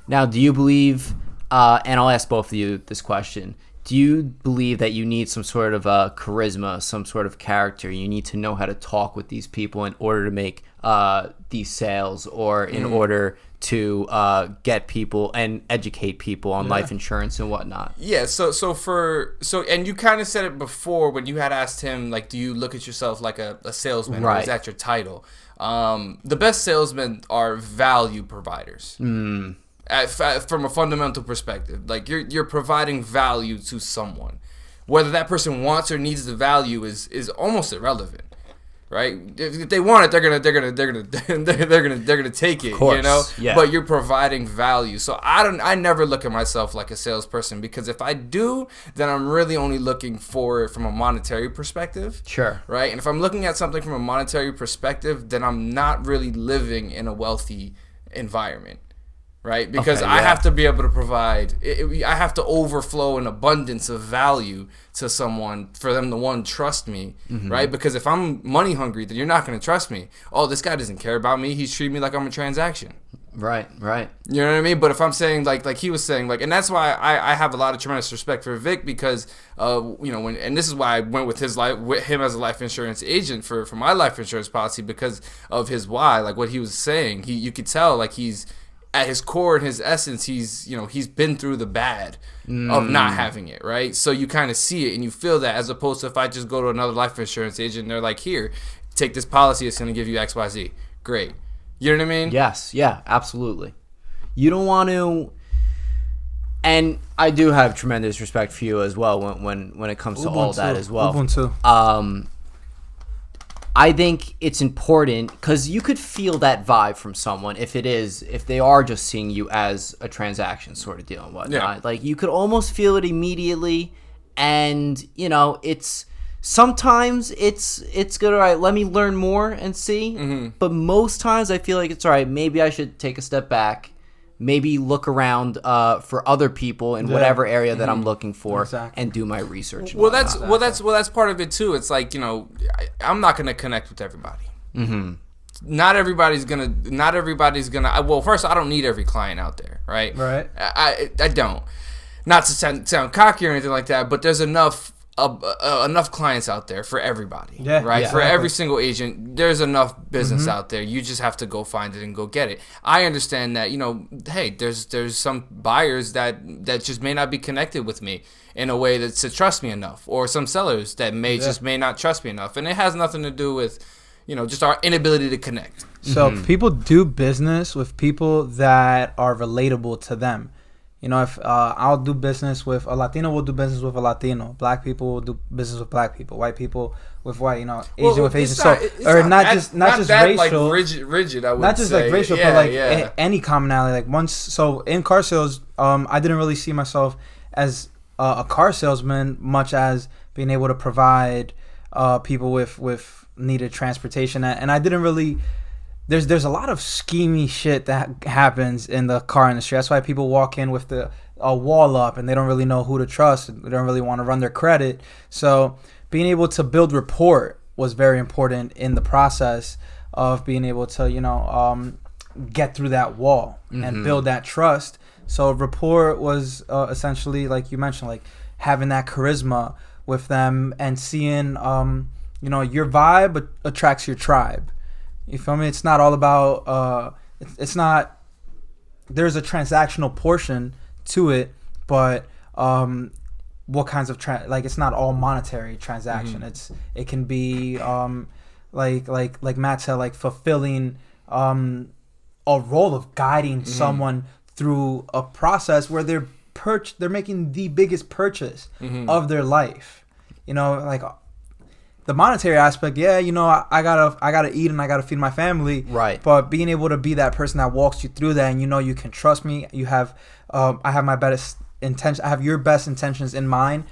Now, do you believe, and I'll ask both of you this question, do you believe that you need some sort of charisma, some sort of character? You need to know how to talk with these people in order to make these sales, or in order to get people and educate people on life insurance and whatnot? Yeah, so and you kind of said it before when you had asked him, like, do you look at yourself like a salesman, or is that your title? The best salesmen are value providers. From a fundamental perspective, like you're providing value to someone, whether that person wants or needs the value is almost irrelevant, right? If they want it, they're gonna take it, of course, you know. Yeah. But you're providing value, so I never look at myself like a salesperson, because if I do, then I'm really only looking for it from a monetary perspective. Sure. Right, and if I'm looking at something from a monetary perspective, then I'm not really living in a wealthy environment. Right, because I have to be able to provide. I have to overflow an abundance of value to someone for them to, one, trust me. Right, because if I'm money hungry, then you're not going to trust me. Oh, this guy doesn't care about me. He's treating me like I'm a transaction. Right. You know what I mean? But if I'm saying like he was saying, like, and that's why I have a lot of tremendous respect for Vic, because you know, and this is why I went with him as a life insurance agent for my life insurance policy, because of his why, like what he was saying. You could tell, like, he's at his core and his essence, he's been through the bad of not having it, right? So you kind of see it and you feel that, as opposed to if I just go to another life insurance agent and they're like, here, take this policy, it's going to give you XYZ. Great. You know what I mean? Yes. Yeah, absolutely. You don't want to, and I do have tremendous respect for you as well when it comes to all that as well. I think it's important, because you could feel that vibe from someone if they are just seeing you as a transaction sort of deal and whatnot. Yeah. Like, you could almost feel it immediately, and you know, sometimes it's good. All right, let me learn more and see. But most times I feel like it's all right. Maybe I should take a step back. Maybe look around for other people in whatever area that I'm looking for, and do my research. That's part of it too. It's like, you know, I'm not gonna connect with everybody. Not everybody's gonna. Well, first, I don't need every client out there, right? Right. I don't. Not to sound cocky or anything like that, but there's enough clients out there for everybody, right? Yeah, for every single agent, there's enough business out there. You just have to go find it and go get it. I understand that, you know, hey, there's some buyers that just may not be connected with me in a way that's to trust me enough, or some sellers that may not trust me enough, and it has nothing to do with, you know, just our inability to connect. So people do business with people that are relatable to them. You know, if I'll do business with a Latino, will do business with a Latino. Black people will do business with black people. White people with white. You know, Asian with Asian. So, or not just racial. Like rigid. I would not just say. Like racial, but like any commonality. Like once, so in car sales, I didn't really see myself as a car salesman, much as being able to provide people with needed transportation, and I didn't really. There's a lot of schemy shit that happens in the car industry. That's why people walk in with a wall up and they don't really know who to trust. They don't really want to run their credit. So being able to build rapport was very important in the process of being able to, you know, get through that wall and build that trust. So rapport was essentially, like you mentioned, like having that charisma with them and seeing, your vibe attracts your tribe. You feel me? It's not all about, it's not, there's a transactional portion to it, but what kinds of, it's not all monetary transaction. It can be, like Matt said, like fulfilling a role of guiding someone through a process where they're making the biggest purchase of their life. Like the monetary aspect, I gotta eat and I gotta feed my family. Right. But being able to be that person that walks you through that, and you can trust me. You have, I have my best intention. I have your best intentions in mind.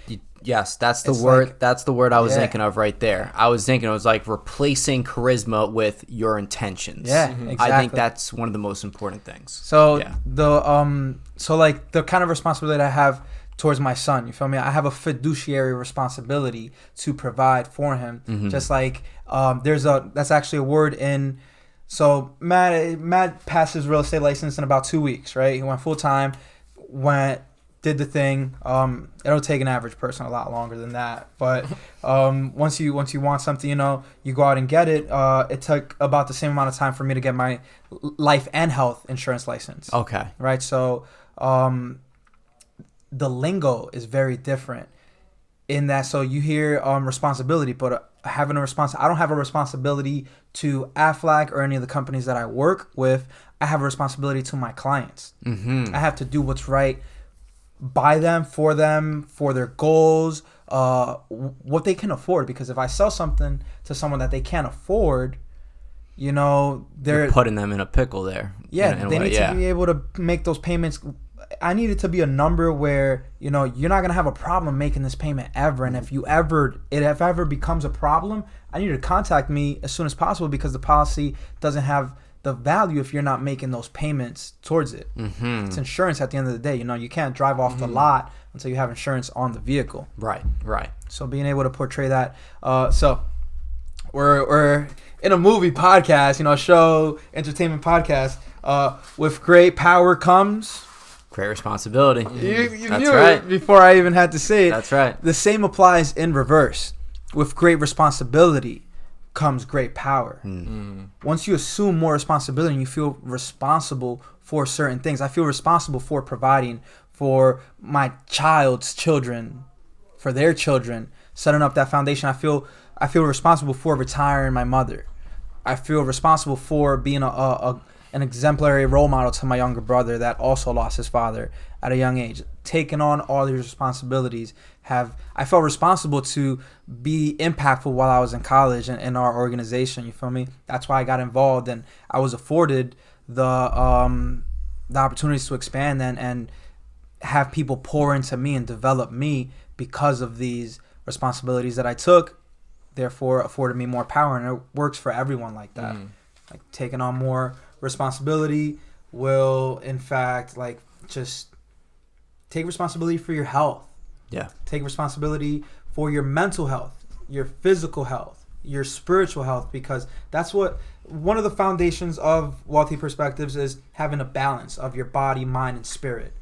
Yes, that's the word. Like, that's the word I was thinking of right there. I was thinking it was like replacing charisma with your intentions. Yeah, exactly. I think that's one of the most important things. So the kind of responsibility I have towards my son, you feel me? I have a fiduciary responsibility to provide for him. Just like that's actually a word in. So Matt passed his real estate license in about 2 weeks, right? He went full time, did the thing. It'll take an average person a lot longer than that, but once you want something, you go out and get it. It took about the same amount of time for me to get my life and health insurance license. Okay. Right. So the lingo is very different in that. So you hear responsibility, but I don't have a responsibility to Aflac or any of the companies that I work with. I have a responsibility to my clients. I have to do what's right by them, for their goals, what they can afford. Because if I sell something to someone that they can't afford, they're putting them in a pickle there. Yeah, they need to be able to make those payments. I need it to be a number where you're not gonna have a problem making this payment ever. And if it ever becomes a problem, I need you to contact me as soon as possible, because the policy doesn't have the value if you're not making those payments towards it. It's insurance at the end of the day. You can't drive off the lot until you have insurance on the vehicle. Right. So being able to portray that. So we're in a movie podcast, show, entertainment podcast. With great power comes great responsibility. You That's knew right. it before I even had to say it. That's right. The same applies in reverse. With great responsibility comes great power. Once you assume more responsibility and you feel responsible for certain things, I feel responsible for providing for my child's children, for their children, setting up that foundation. I feel responsible for retiring my mother. I feel responsible for being an exemplary role model to my younger brother that also lost his father at a young age. Taking on all these responsibilities, I felt responsible to be impactful while I was in college and in our organization. You feel me? That's why I got involved, and I was afforded the opportunities to expand and have people pour into me and develop me because of these responsibilities that I took. Therefore, afforded me more power, and it works for everyone like that. Like taking on more responsibility will, in fact, just take responsibility for your health. Yeah. Take responsibility for your mental health, your physical health, your spiritual health, because that's what one of the foundations of Wealthy Perspectives is, having a balance of your body, mind, and spirit.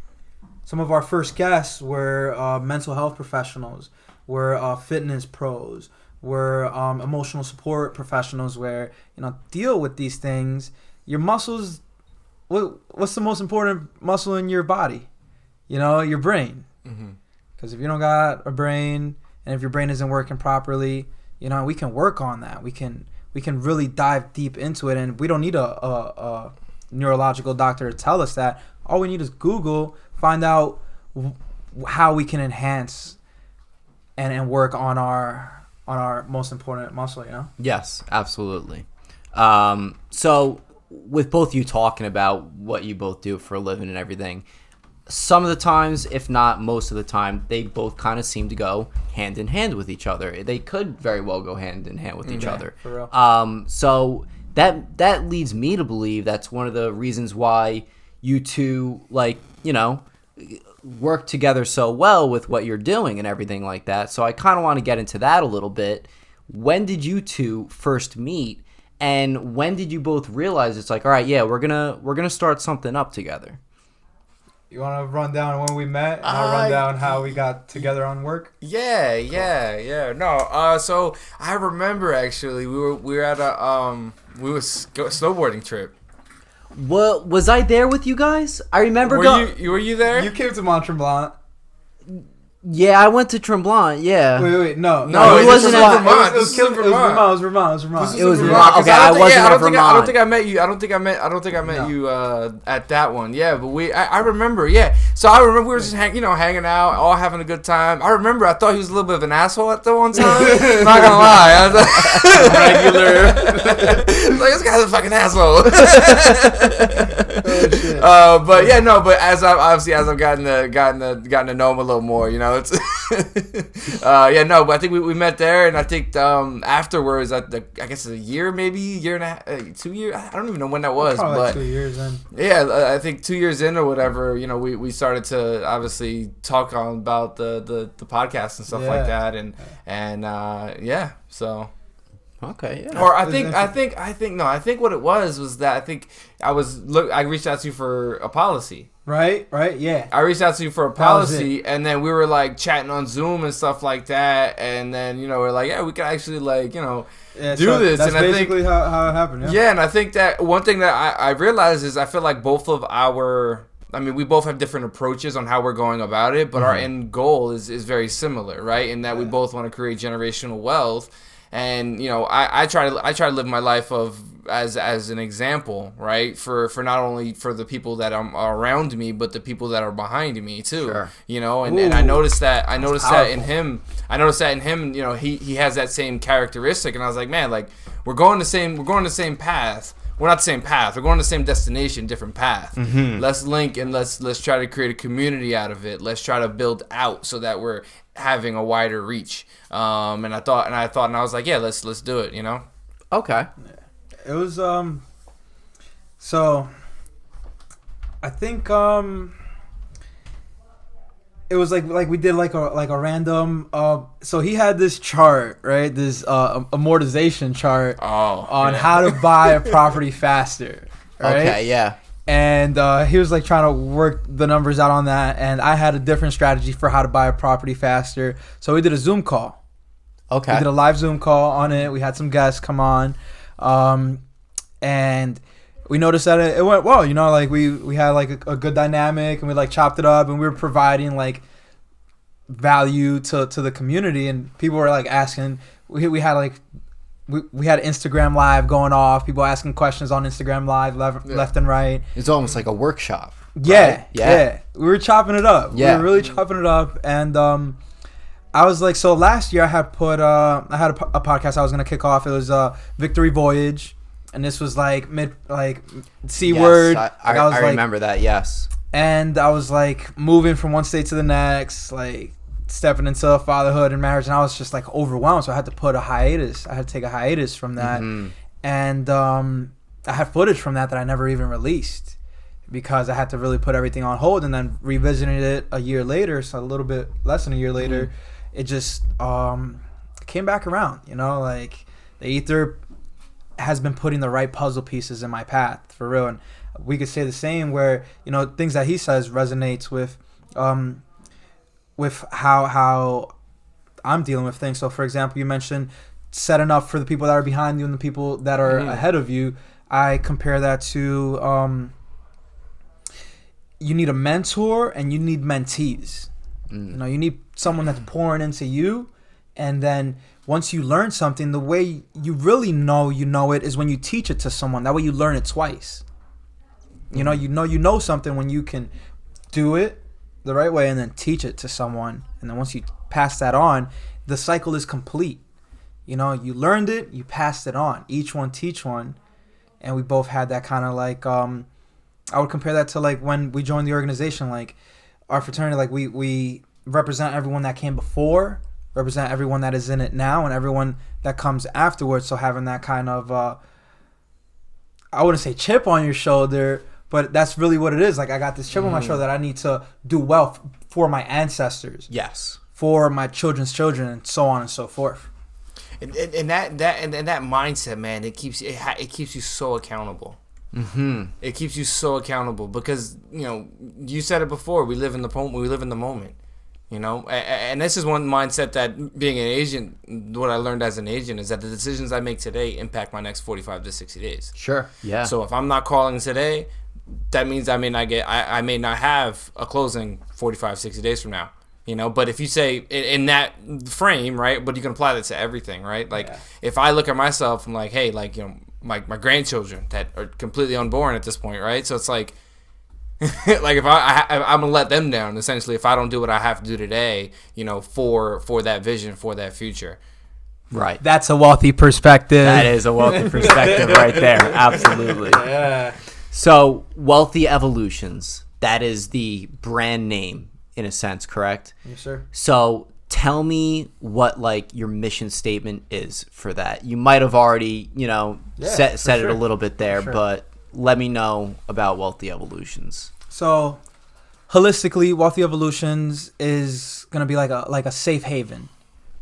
Some of our first guests were mental health professionals, were fitness pros, were emotional support professionals, where deal with these things. Your muscles, what's the most important muscle in your body? Your brain. Because if you don't got a brain, and if your brain isn't working properly, we can work on that. We can really dive deep into it, and we don't need a neurological doctor to tell us that. All we need is Google, find out how we can enhance and work on our most important muscle. Yes, absolutely. So with both you talking about what you both do for a living and everything, some of the times, if not most of the time, they both kind of seem to go hand in hand with each other. They could very well go hand in hand with each other. For real. So that leads me to believe that's one of the reasons why you two work together so well with what you're doing and everything like that. So I kind of want to get into that a little bit. When did you two first meet, and when did you both realize it's like, all right, yeah, we're gonna start something up together? You want to run down when we met, and I'll run down how we got together on work? Yeah. No, so I remember actually we were at a snowboarding trip. What was I there with you guys? I remember. Were you there? You came to Mont Tremblant. Yeah, I went to Tremblant. Yeah. Wait, no, he wasn't at Vermont. It was Vermont. It was Vermont. Okay, I wasn't at Vermont. I don't think I met you. I don't think I met you at that one. Yeah, but I remember. Yeah, so I remember we were just hanging out, all having a good time. I remember I thought he was a little bit of an asshole at the one time. I'm not gonna lie. I was regular. Like, this guy's a fucking asshole. But yeah, no. But as I've gotten to know him a little more, it's but I think we met there, and I think afterwards, I guess a year and a half, 2 years. I don't even know when that was, probably but like 2 years in. Yeah, I think 2 years in or whatever. We started to obviously talk about the podcast and stuff like that, and so. Okay. Yeah. Or I think what it was that I think I reached out to you for a policy. Right, yeah. I reached out to you for a policy, and then we were like chatting on Zoom and stuff like that, and then we're like, yeah, we can actually do this. That's and basically I think, how it happened. Yeah, and I think that one thing that I realized is I feel like both of we both have different approaches on how we're going about it, but our end goal is very similar, right? In that we both want to create generational wealth. And I try to live my life as an example, right? For not only for the people that are around me, but the people that are behind me too. Sure. And I noticed that in him. He has that same characteristic, and I was like, man, like we're going the same path. We're not the same path. We're going the same destination, different path. Mm-hmm. Let's link and let's try to create a community out of it. Let's try to build out so that we're having a wider reach. And I was like, yeah, let's do it. Okay. It was so I think it was like we did like a random so he had this chart, right? This amortization chart on how to buy a property faster. Right? Okay, yeah. And he was like trying to work the numbers out on that, and I had a different strategy for how to buy a property faster. So we did a Zoom call. Okay. We did a live Zoom call on it. We had some guests come on, and we noticed that it went well. Like we had like a good dynamic, and we like chopped it up, and we were providing like value to the community, and people were like asking. We had like. We had Instagram Live going off. People asking questions on Instagram Live, left and right. It's almost like a workshop. Yeah, right? Yeah. We were chopping it up. Yeah. We were really chopping it up. And I was like, so last year I had a podcast I was gonna kick off. It was Victory Voyage, and this was like C word. I remember that. Yes. And I was like moving from one state to the next, like stepping into fatherhood and marriage, and I was just like overwhelmed, so I had to put a hiatus. I had to take a hiatus from that. Mm-hmm. And I had footage from that I never even released because I had to really put everything on hold, and then revisiting it a year later, so a little bit less than a year later, it just came back around. Like the ether has been putting the right puzzle pieces in my path for real, and we could say the same where things that he says resonates with how I'm dealing with things. So, for example, you mentioned setting up for the people that are behind you and the people that are ahead of you. I compare that to you need a mentor and you need mentees. You need someone that's pouring into you, and then once you learn something, the way you really know it is when you teach it to someone. That way you learn it twice. You know something when you can do it the right way and then teach it to someone, and then once you pass that on, the cycle is complete. You learned it, you passed it on, each one teach one. And we both had that kind of like I would compare that to like when we joined the organization, like our fraternity, like we represent everyone that came before, represent everyone that is in it now, and everyone that comes afterwards. So having that kind of I wouldn't say chip on your shoulder, but that's really what it is. Like I got this chip on my shoulder that I need to do well for my ancestors. Yes. For my children's children, and so on and so forth. And that mindset, man, it keeps you so accountable. It keeps you so accountable because, you know, you said it before. We live in the moment. You know, and this is one mindset that being an agent, what I learned as an agent is that the decisions I make today impact my next 45 to 60 days. Sure. Yeah. So if I'm not calling today, that means I may not have a closing 45, 60 days from now. You know, but if you say in that frame, right, but you can apply that to everything, right? Like if I look at myself, I'm like, hey, like, you know, my grandchildren that are completely unborn at this point, right? So it's like, like if I'm gonna let them down essentially if I don't do what I have to do today, you know, for that vision, for that future. Right. That's a wealthy perspective. That is a wealthy perspective right there. Absolutely. Yeah. So, Wealthy Evolutions, that is the brand name in a sense, correct? Yes, sir. So, tell me what like your mission statement is for that. You might have already, you know, said it a little bit there, but let me know about Wealthy Evolutions. So, holistically, Wealthy Evolutions is gonna be like a safe haven,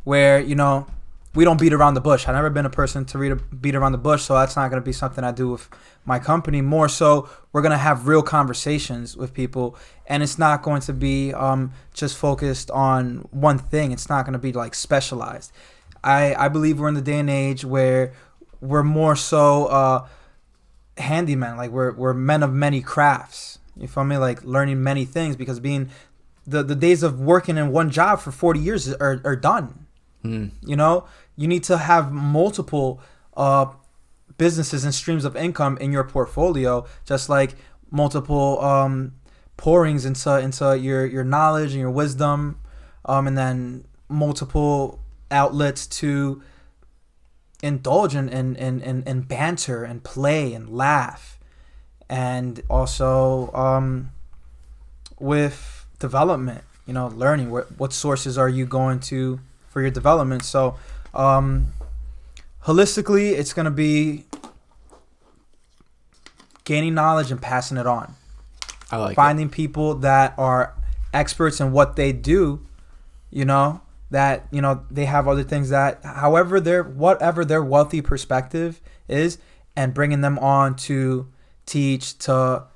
where, you know, we don't beat around the bush. I've never been a person to beat around the bush, so that's not gonna be something I do with my company. More so, we're gonna have real conversations with people, and it's not going to be just focused on one thing. It's not gonna be like specialized. I believe we're in the day and age where we're more so handyman, like we're men of many crafts. You feel me? Like learning many things, because being the days of working in one job for 40 years are done. You know, you need to have multiple businesses and streams of income in your portfolio, just like multiple pourings into your knowledge and your wisdom, and then multiple outlets to indulge in banter and play and laugh, and also with development, you know, learning what sources are you going to for your development. So holistically, it's going to be gaining knowledge and passing it on. I like finding people that are experts in what they do, you know, that, you know, they have other things that, whatever their wealthy perspective is, and bringing them on to teach, to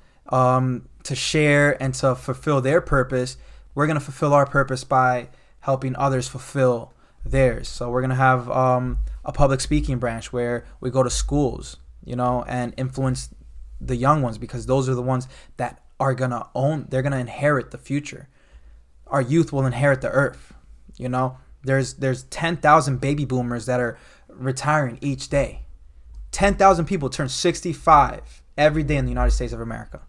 share, and to fulfill their purpose. We're going to fulfill our purpose by helping others fulfill theirs. So we're going to have a public speaking branch where we go to schools, you know, and influence the young ones, because those are the ones that are going to they're going to inherit the future. Our youth will inherit the earth. You know, there's 10,000 baby boomers that are retiring each day. 10,000 people turn 65 every day in the United States of America.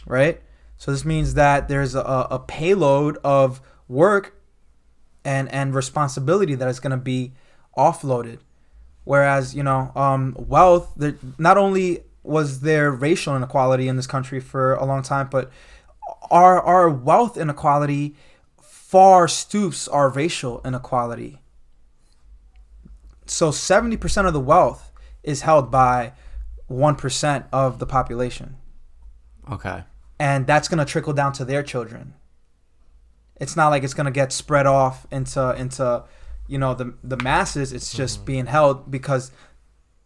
Right? So this means that there's a payload of work and responsibility that is going to be offloaded. Whereas, you know, wealth, not only was there racial inequality in this country for a long time, but our wealth inequality far stoops our racial inequality. So 70% of the wealth is held by 1% of the population. Okay. And that's going to trickle down to their children. It's not like it's going to get spread off into you know, the masses. It's just being held because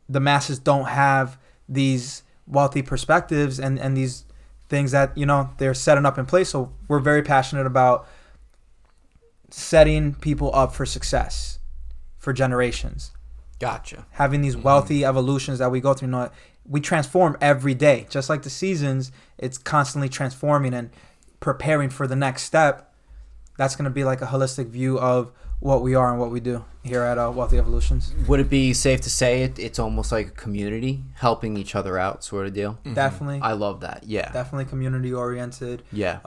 the masses don't have these wealthy perspectives and these things that, you know, they're setting up in place. So we're very passionate about setting people up for success for generations. Gotcha. Having these wealthy evolutions that we go through. You know, we transform every day. Just like the seasons, it's constantly transforming and preparing for the next step. That's going to be like a holistic view of what we are and what we do here at Wealthy Evolutions. Would it be safe to say it's almost like a community helping each other out sort of deal? Definitely. I love that. Yeah. Definitely community oriented. Yeah.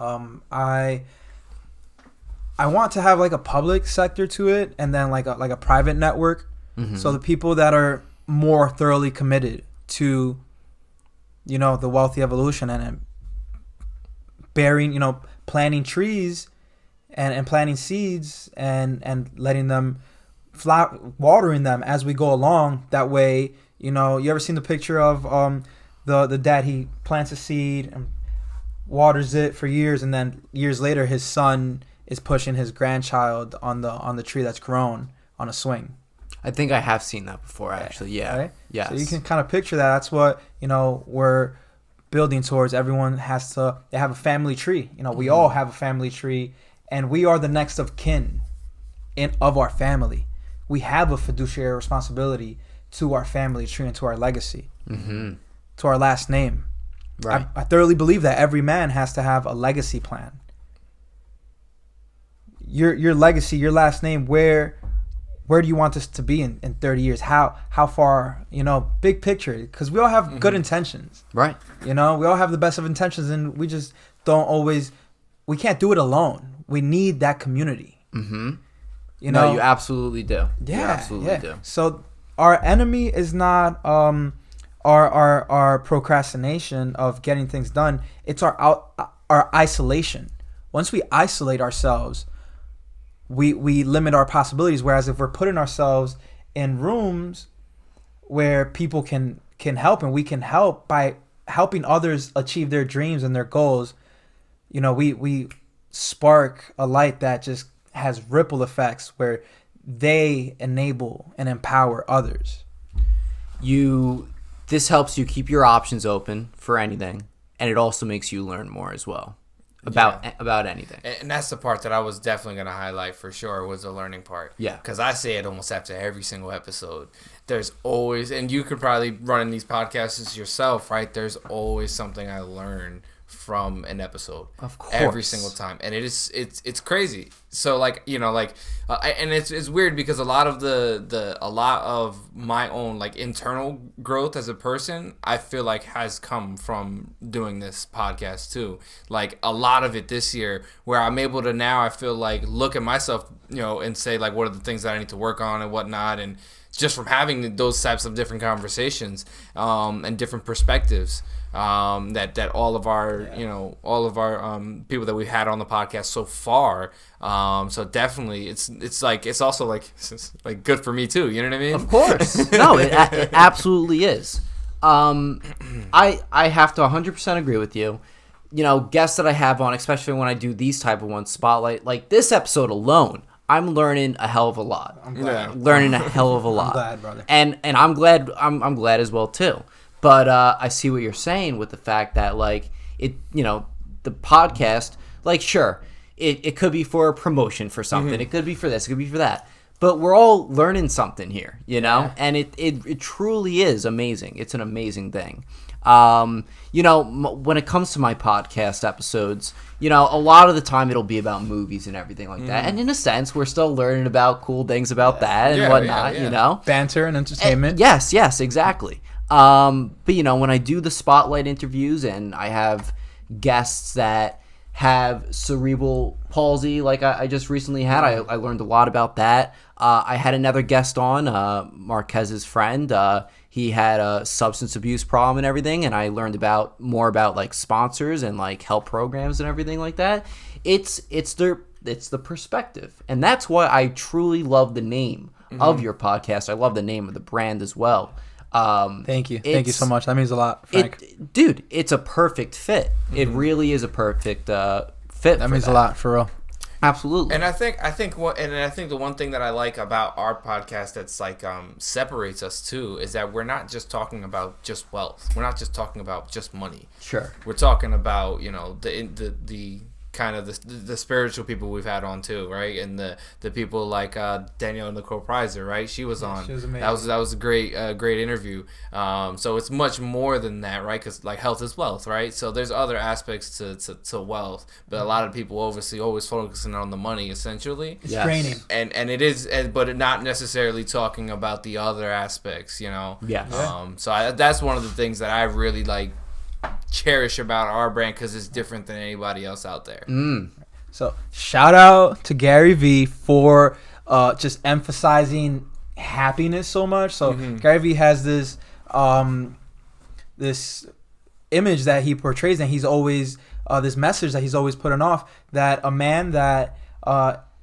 I want to have like a public sector to it, and then like a private network. So the people that are more thoroughly committed to, you know, the wealthy evolution and bearing, you know, planting trees and planting seeds and letting them watering them as we go along. That way, you know, you ever seen the picture of the dad? He plants a seed and waters it for years, and then years later his son is pushing his grandchild on the tree that's grown on a swing. I think I have seen that before, actually. Yeah. Right? Yes. So you can kind of picture that. That's what, we're building towards. Everyone they have a family tree. We all have a family tree, and we are the next of kin of our family. We have a fiduciary responsibility to our family tree and to our legacy, to our last name. Right. I thoroughly believe that every man has to have a legacy plan. Your legacy, your last name, where do you want this to be in 30 years? How far, big picture, because we all have good intentions. Right. We all have the best of intentions, and we just we can't do it alone. We need that community. No, you absolutely do. Yeah. You absolutely do. So our enemy is not our procrastination of getting things done. It's our isolation. Once we isolate ourselves, we limit our possibilities. Whereas if we're putting ourselves in rooms where people can help, and we can help by helping others achieve their dreams and their goals, we spark a light that just has ripple effects where they enable and empower others. This helps you keep your options open for anything, and it also makes you learn more as well about anything. And that's the part that I was definitely going to highlight for sure, was the learning part. Yeah. Because I say it almost after every single episode. There's always, and you could probably run these podcasts yourself, right? There's always something I learn from an episode. Of course. Every single time. And it's crazy. So and it's weird because a lot of my own internal growth as a person, I feel like has come from doing this podcast too. Like a lot of it this year, where I'm able to now, I feel like, look at myself, and say what are the things that I need to work on and whatnot, and just from having those types of different conversations and different perspectives. That all of our people that we've had on the podcast so far. So definitely it's also good for me too. You know what I mean? Of course. No, it absolutely is. I have to 100% agree with you. Guests that I have on, especially when I do these type of ones, spotlight, like this episode alone, I'm learning a hell of a lot. I'm glad. Learning a hell of a lot. I'm glad, brother. And I'm glad. I'm glad as well too. But I see what you're saying with the fact that the podcast, sure, it could be for a promotion for something. It could be for this. It could be for that. But we're all learning something here, Yeah. and it truly is amazing. It's an amazing thing. When it comes to my podcast episodes, a lot of the time it'll be about movies and everything like that. And in a sense, we're still learning about cool things about that and whatnot, Banter and entertainment. Yes, exactly. But when I do the spotlight interviews and I have guests that have cerebral palsy, like I just recently had, I learned a lot about that. I had another guest on, Marquez's friend. He had a substance abuse problem and everything, and I learned more about sponsors and help programs and everything like that. It's the perspective, and that's why I truly love the name of your podcast. I love the name of the brand as well. Thank you so much. That means a lot, Frank. Dude, it's a perfect fit. It really is a perfect fit. That means a lot, for real. Absolutely. And I think the one thing that I like about our podcast that's separates us too is that we're not just talking about just wealth. We're not just talking about just money. Sure. We're talking about the kind of the spiritual people we've had on too, right? And the people like Danielle Nicole Prizer, right? She was on. She was amazing. That was a great interview. So it's much more than that, right? Because health is wealth, right? So there's other aspects to wealth, but a lot of people obviously always focusing on the money essentially. It's draining. And it is, but not necessarily talking about the other aspects, Yeah. So that's one of the things that I really cherish about our brand, because it's different than anybody else out there. So shout out to Gary V for just emphasizing happiness so much. So Gary V has this this image that he portrays, and he's always this message that he's always putting off, that a man that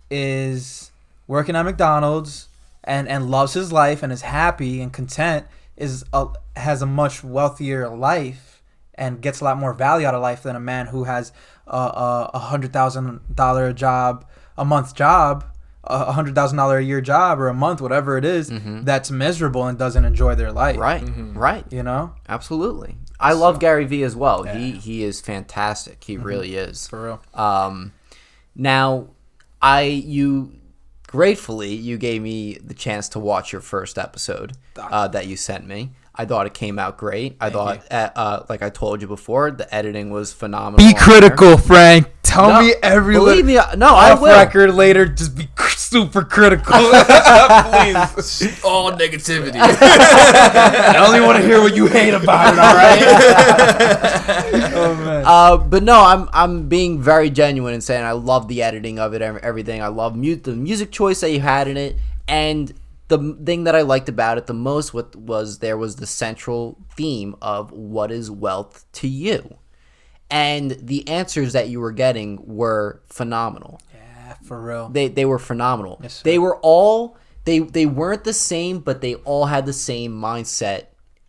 is working at McDonald's and loves his life and is happy and content has a much wealthier life and gets a lot more value out of life than a man who has a $100,000 a month job $100,000 a year job or a month, whatever it is, that's miserable and doesn't enjoy their life. Right. Right. You know? Absolutely. I love Gary Vee as well. Yeah. He is fantastic. He really is. For real. Now, gratefully, you gave me the chance to watch your first episode that you sent me. I thought it came out great. I thought, like I told you before, the editing was phenomenal. Be critical, Frank. Tell me every believe me. No, I will. Record later, just be super critical. Please. All negativity. I only want to hear what you hate about it. All right. Oh man. But no, I'm being very genuine and saying I love the editing of it, everything. I love the music choice that you had in it, and the thing that I liked about it the most was there was the central theme of what is wealth to you. And the answers that you were getting were phenomenal. Yeah, for real. They were phenomenal. Yes, sir. They were all they weren't the same, but they all had the same mindset.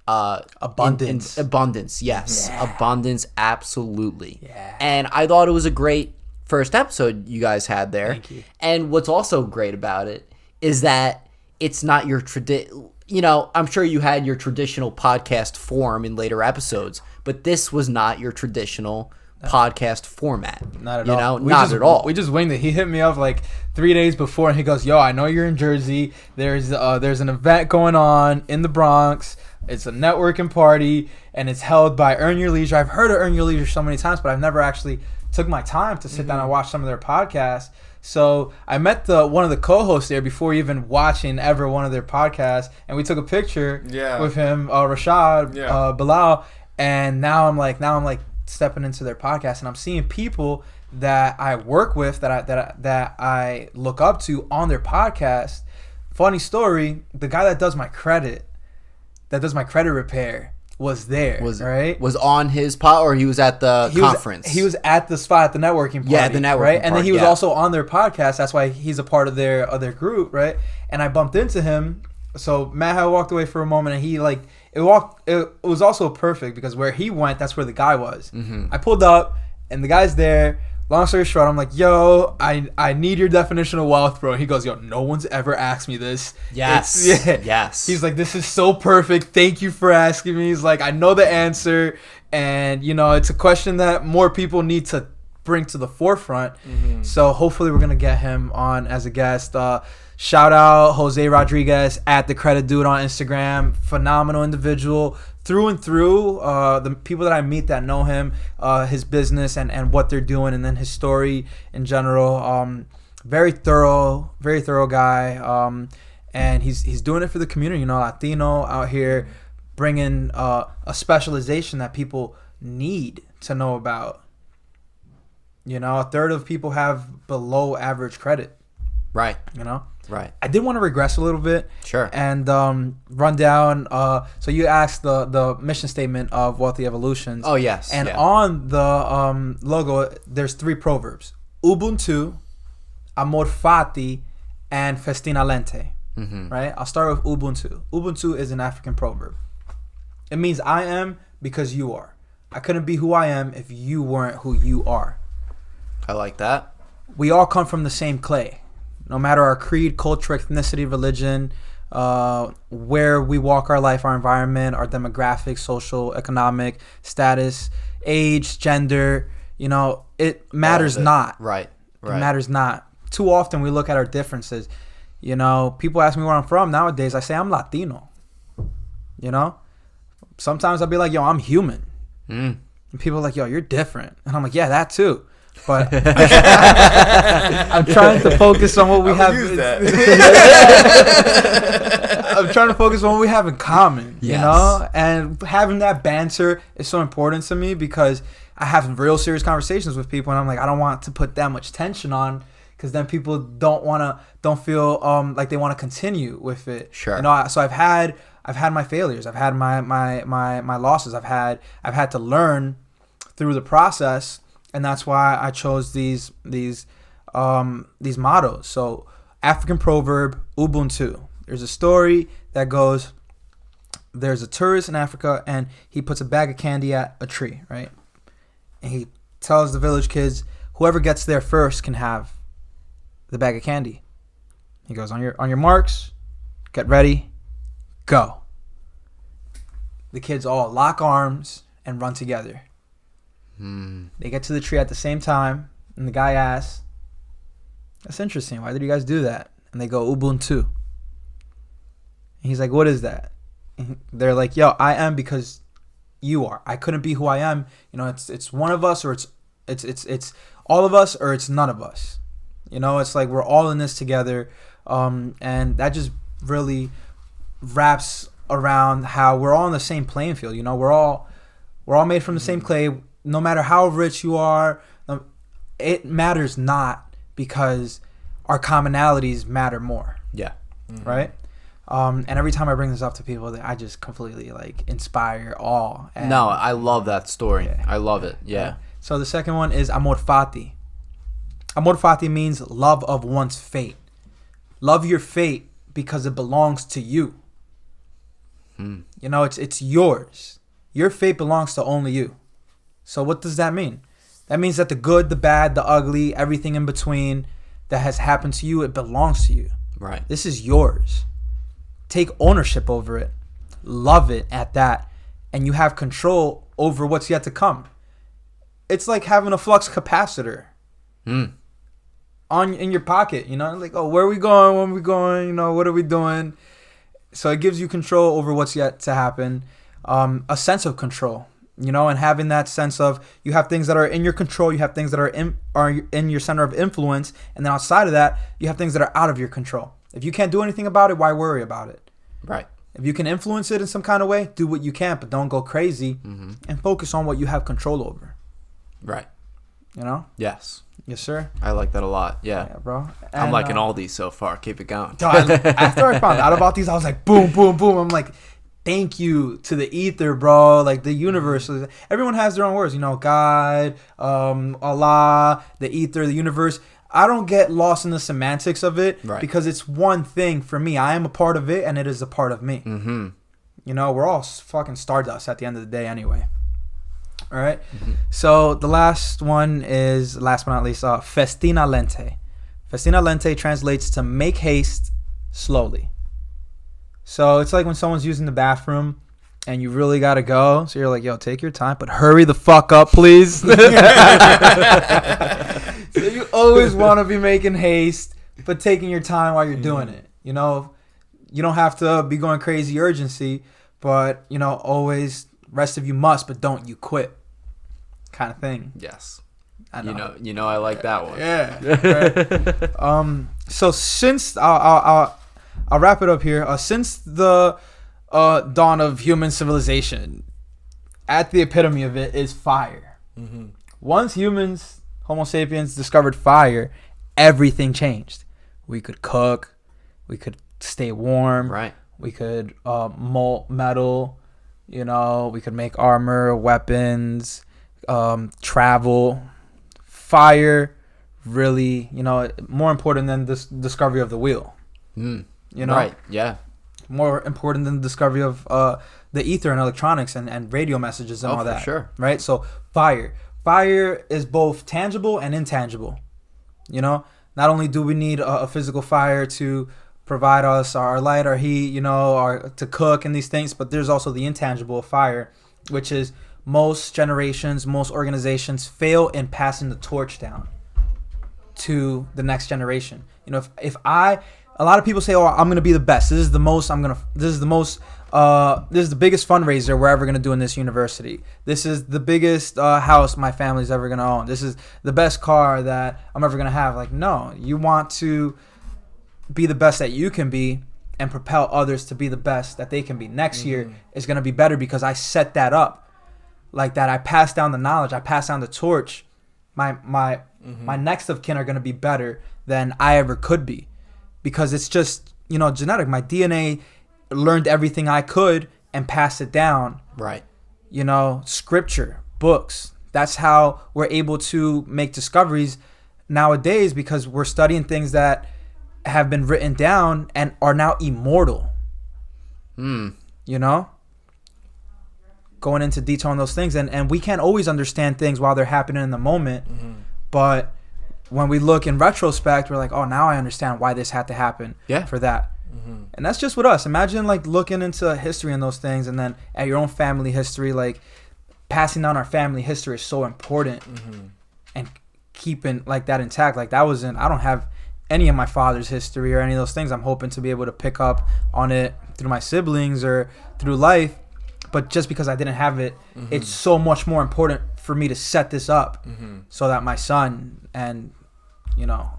Abundance. Abundance, yes. Yeah. Abundance, absolutely. Yeah. And I thought it was a great first episode you guys had there. Thank you. And what's also great about it is that it's not your I'm sure you had your traditional podcast form in later episodes, but this was not your traditional podcast format. Not at all. Not at all. We just winged it. He hit me up like 3 days before, and he goes, "Yo, I know you're in Jersey. There's an event going on in the Bronx. It's a networking party, and it's held by Earn Your Leisure. I've heard of Earn Your Leisure so many times, but I've never actually took my time to sit down and watch some of their podcasts." So I met one of the co-hosts there before even watching ever one of their podcasts, and we took a picture with him, Rashad Bilal, and now I'm like stepping into their podcast, and I'm seeing people that I work with that I look up to on their podcast. Funny story, the guy that does my credit repair was there, was on his pod, or he was at the conference? He was at the spot at the networking party. Yeah, the networking right? party, and then he was also on their podcast. That's why he's a part of their group, right? And I bumped into him. So Matt had walked away for a moment, and he it was also perfect because where he went, that's where the guy was. I pulled up, and the guy's there. Long story short, I'm like, yo, I need your definition of wealth, bro. He goes, yo, no one's ever asked me this. Yes. Yes. He's like, this is so perfect. Thank you for asking me. He's like, I know the answer. And, it's a question that more people need to bring to the forefront. So hopefully we're going to get him on as a guest. Shout out Jose Rodriguez at The Credit Dude on Instagram. Phenomenal individual. Through and through, the people that I meet that know him, his business and what they're doing, and then his story in general. Very thorough guy, and he's doing it for the community. Latino out here, bringing a specialization that people need to know about. A third of people have below average credit. Right. Right. I did want to regress a little bit. Sure. And run down. So you asked the mission statement of Wealthy Evolutions. Oh, yes. And on the logo, there's 3 proverbs. Ubuntu, Amor Fati, and Festina Lente. Right? I'll start with Ubuntu. Ubuntu is an African proverb. It means I am because you are. I couldn't be who I am if you weren't who you are. I like that. We all come from the same clay. No matter our creed, culture, ethnicity, religion, where we walk our life, our environment, our demographic, social, economic status, age, gender, it matters not. Right. It matters not. Too often we look at our differences. People ask me where I'm from nowadays. I say I'm Latino. Sometimes I'll be like, yo, I'm human. And people are like, yo, you're different. And I'm like, yeah, that too. But I'm trying to focus on what we have. I'm trying to focus on what we have in common, and having that banter is so important to me because I have real serious conversations with people, and I'm like, I don't want to put that much tension on because then people don't feel like they want to continue with it. Sure. So I've had my failures. I've had my losses. I've had to learn through the process. And that's why I chose these mottos. So, African proverb, Ubuntu. There's a story that goes, there's a tourist in Africa, and he puts a bag of candy at a tree, right? And he tells the village kids, whoever gets there first can have the bag of candy. He goes, on your marks, get ready, go. The kids all lock arms and run together. They get to the tree at the same time, and the guy asks, that's interesting. Why did you guys do that? And they go, Ubuntu. And he's like, what is that? And they're like, yo, I am because you are. I couldn't be who I am. You know, it's one of us, or it's all of us, or it's none of us. You know, it's like we're all in this together. And that just really wraps around how we're all on the same playing field. You know, we're all made from the same clay. No matter how rich you are, it matters not, because our commonalities matter more. Yeah. Right? And every time I bring this up to people, I just completely like inspire awe. And, No, I love that story. Yeah. I love it. Yeah. So the second one is amor fati. Amor fati means love of one's fate. Love your fate because it belongs to you. You know, it's yours. Your fate belongs to only you. So what does that mean? That means that the good, the bad, the ugly, everything in between that has happened to you, it belongs to you. Right. This is yours. Take ownership over it. Love it at that. And you have control over what's yet to come. It's like having a flux capacitor in your pocket, you know? Like, oh, where are we going? When are we going? You know, what are we doing? So it gives you control over what's yet to happen. A sense of control. You know, and having that sense of, you have things that are in your control, you have things that are in your center of influence, and then outside of that, you have things that are out of your control. If you can't do anything about it, why worry about it? Right. If you can influence it in some kind of way, do what you can, but don't go crazy, and focus on what you have control over. Right. You know? Yes. Yes, sir. I like that a lot. Yeah. Yeah, bro. I'm And, liking all these so far. Keep it going. After I found out about these, I was like, boom, boom, boom. I'm like, thank you to the ether, bro. Like the universe. Everyone has their own words. You know, God, Allah, the ether, the universe. I don't get lost in the semantics of it, because it's one thing for me. I am a part of it, and it is a part of me. You know, we're all fucking stardust at the end of the day anyway. All right? So the last one is, last but not least, festina lente. Festina lente translates to make haste slowly. So it's like when someone's using the bathroom and you really got to go. So you're like, yo, take your time, but hurry the fuck up, please. So you always want to be making haste, but taking your time while you're doing it. You know, you don't have to be going crazy urgency, but, you know, always rest of you must, but don't you quit kind of thing. Yes. I know. You know, I like that one. Yeah. Right. So since I'll wrap it up here. Since the dawn of human civilization, at the epitome of it is fire. Once humans, Homo sapiens, discovered fire, everything changed. We could cook. We could stay warm. Right. We could mold metal. You know, we could make armor, weapons, travel. Fire, really, you know, more important than this discovery of the wheel. You know, right? Yeah. More important than the discovery of the ether and electronics and radio messages and all that. Sure. Right. So fire is both tangible and intangible. You know, not only do we need a physical fire to provide us our light, our heat, you know, to cook and these things, but there's also the intangible of fire, which is most generations, most organizations fail in passing the torch down to the next generation. You know, if a lot of people say, "Oh, I'm gonna be the best. This is the biggest fundraiser we're ever gonna do in this university. This is the biggest house my family's ever gonna own. This is the best car that I'm ever gonna have." Like, no, you want to be the best that you can be and propel others to be the best that they can be. Next year is gonna be better because I set that up. Like that, I pass down the knowledge, I pass down the torch. My next of kin are gonna be better than I ever could be, because it's just, you know, genetic. My DNA learned everything I could and passed it down. Right. You know, scripture, books. That's how we're able to make discoveries nowadays, because we're studying things that have been written down and are now immortal. You know? Going into detail on those things, and we can't always understand things while they're happening in the moment, but when we look in retrospect, we're like, oh, now I understand why this had to happen for that. Mm-hmm. And that's just with us. Imagine like looking into history and those things, and then at your own family history, like passing down our family history is so important, and keeping like that intact. Like that wasn't. I don't have any of my father's history or any of those things. I'm hoping to be able to pick up on it through my siblings or through life. But just because I didn't have it, it's so much more important for me to set this up so that my son and, you know.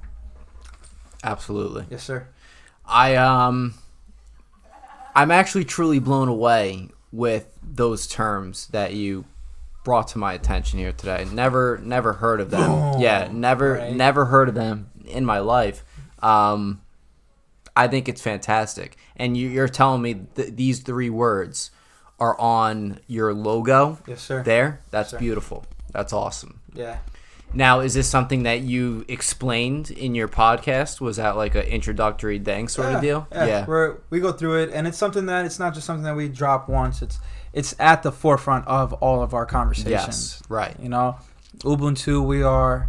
Absolutely. Yes, sir. I'm actually truly blown away with those terms that you brought to my attention here today. Never heard of them. Oh, Never heard of them in my life. I think it's fantastic. And you're telling me these 3 words are on your logo. Yes, sir. There? That's Yes, sir. beautiful. That's awesome. Yeah. Now, is this something that you explained in your podcast? Was that like an introductory thing sort of deal? Yeah. We go through it, and it's something that it's not just something that we drop once. It's at the forefront of all of our conversations. Yes, right. You know, Ubuntu, we are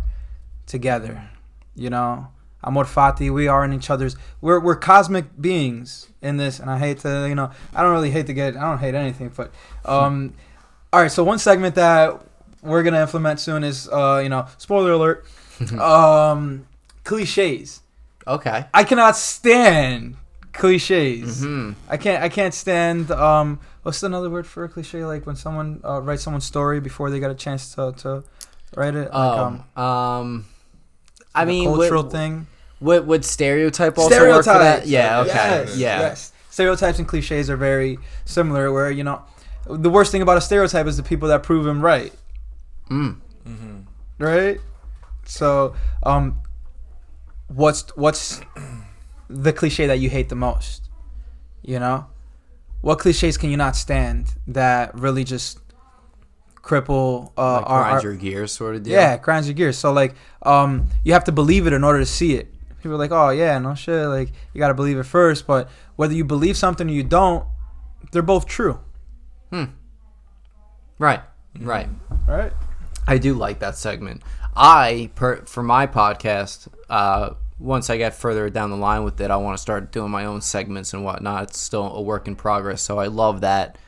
together. You know, Amor Fati, we are in each other's. We're cosmic beings in this, and I hate to, you know, I don't hate anything, but all right. So one segment that we're gonna implement soon is, you know, spoiler alert, cliches. Okay. I cannot stand cliches. I can't stand. What's another word for a cliche? Like when someone writes someone's story before they got a chance to write it. Like, I mean, cultural thing. Would stereotype also work for that? Yeah. Okay. Yes. Stereotypes and cliches are very similar. Where, you know, the worst thing about a stereotype is the people that prove him right. Right. So, what's the cliche that you hate the most? You know, what cliches can you not stand that really just cripple like grinds your gears sort of deal? Yeah, grinds your gears. So like, you have to believe it in order to see it. People are like, oh yeah, no shit. Like you gotta believe it first. But whether you believe something or you don't, they're both true. Right. Right. I do like that segment. For my podcast, once I get further down the line with it, I want to start doing my own segments and whatnot. It's still a work in progress, so I love that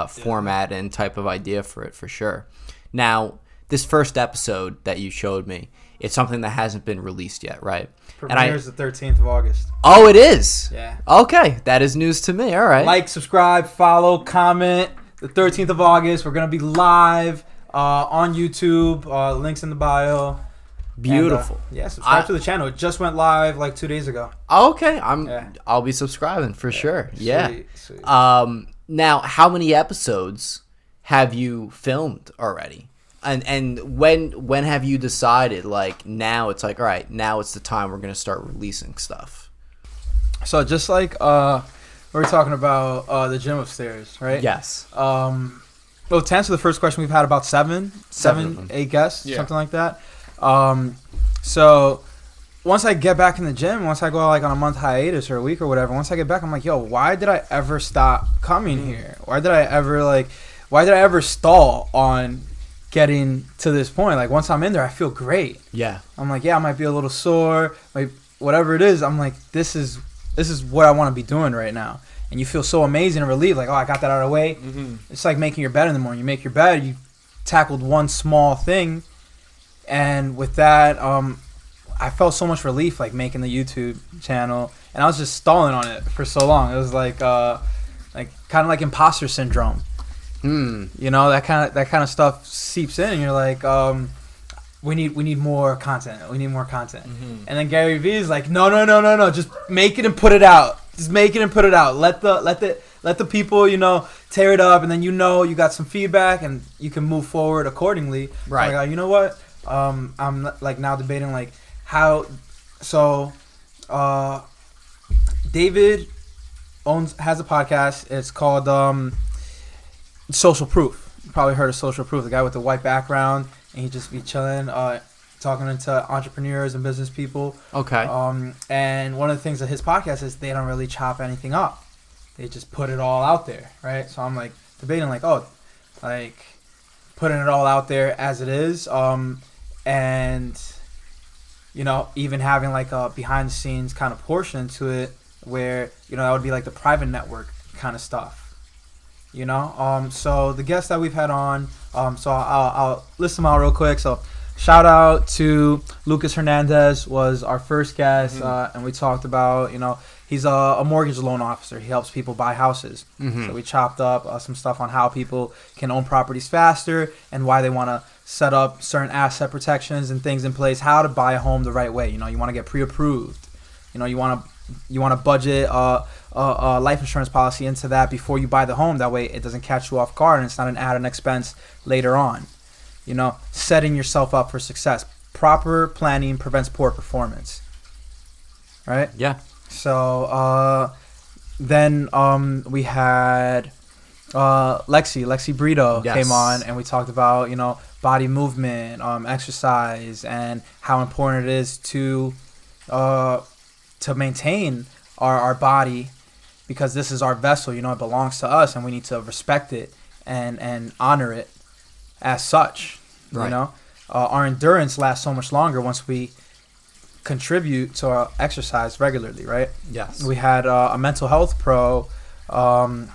format and type of idea for it for sure. Now, this first episode that you showed me, it's something that hasn't been released yet, right? Premieres the 13th of August. Oh, it is? Yeah. Okay, that is news to me. All right. Like, subscribe, follow, comment. The 13th of August, we're going to be live on YouTube. Links in the bio. Beautiful. And, subscribe to the channel. It just went live like 2 days ago. Okay, I'll be subscribing for sure. Sweet. Now, how many episodes have you filmed already? And when have you decided, like, now it's like, all right, now it's the time we're going to start releasing stuff? So just like we were talking about the gym upstairs, right? Yes. Well, to answer the first question, we've had about seven, 8 guests, something like that. So once I get back in the gym, once I go like on a month hiatus or a week or whatever, once I get back, I'm like, yo, why did I ever stop coming here? Why did I ever stall on getting to this point? Like once I'm in there, I feel great. Yeah. I'm like, yeah, I might be a little sore, like whatever it is. I'm like, this is what I want to be doing right now. And you feel so amazing and relieved, like, oh, I got that out of the way. It's like making your bed in the morning. You make your bed, you tackled one small thing, and with that, I felt so much relief, like making the YouTube channel, and I was just stalling on it for so long. It was like kind of like imposter syndrome. You know, that kind of stuff seeps in, and you're like, we need more content. We need more content. And then Gary Vee is like, no, just make it and put it out. Just make it and put it out. Let the people, you know, tear it up, and then you know you got some feedback, and you can move forward accordingly. Right. Like, you know what? I'm like now debating like how. So, David has a podcast. It's called Social Proof. You probably heard of Social Proof. The guy with the white background, and he just be chilling, talking to entrepreneurs and business people. Okay. And one of the things that his podcast is, they don't really chop anything up. They just put it all out there, right? So I'm like debating, like, putting it all out there as it is, and even having like a behind the scenes kind of portion to it where, that would be like the private network kind of stuff. So the guests that we've had on, so I'll list them out real quick. So shout out to Lucas Hernandez, was our first guest, and we talked about, he's a mortgage loan officer. He helps people buy houses. So we chopped up some stuff on how people can own properties faster and why they want to set up certain asset protections and things in place, how to buy a home the right way. You want to get pre-approved. You want to budget a life insurance policy into that before you buy the home. That way it doesn't catch you off guard and it's not an added expense later on. Setting yourself up for success. Proper planning prevents poor performance. Right? Yeah. So then we had Lexi Brito came on, and we talked about body movement, exercise, and how important it is to maintain our body, because this is our vessel. It belongs to us, and we need to respect it and honor it as such. Right. Our endurance lasts so much longer once we contribute to our exercise regularly, right? Yes. We had a mental health pro that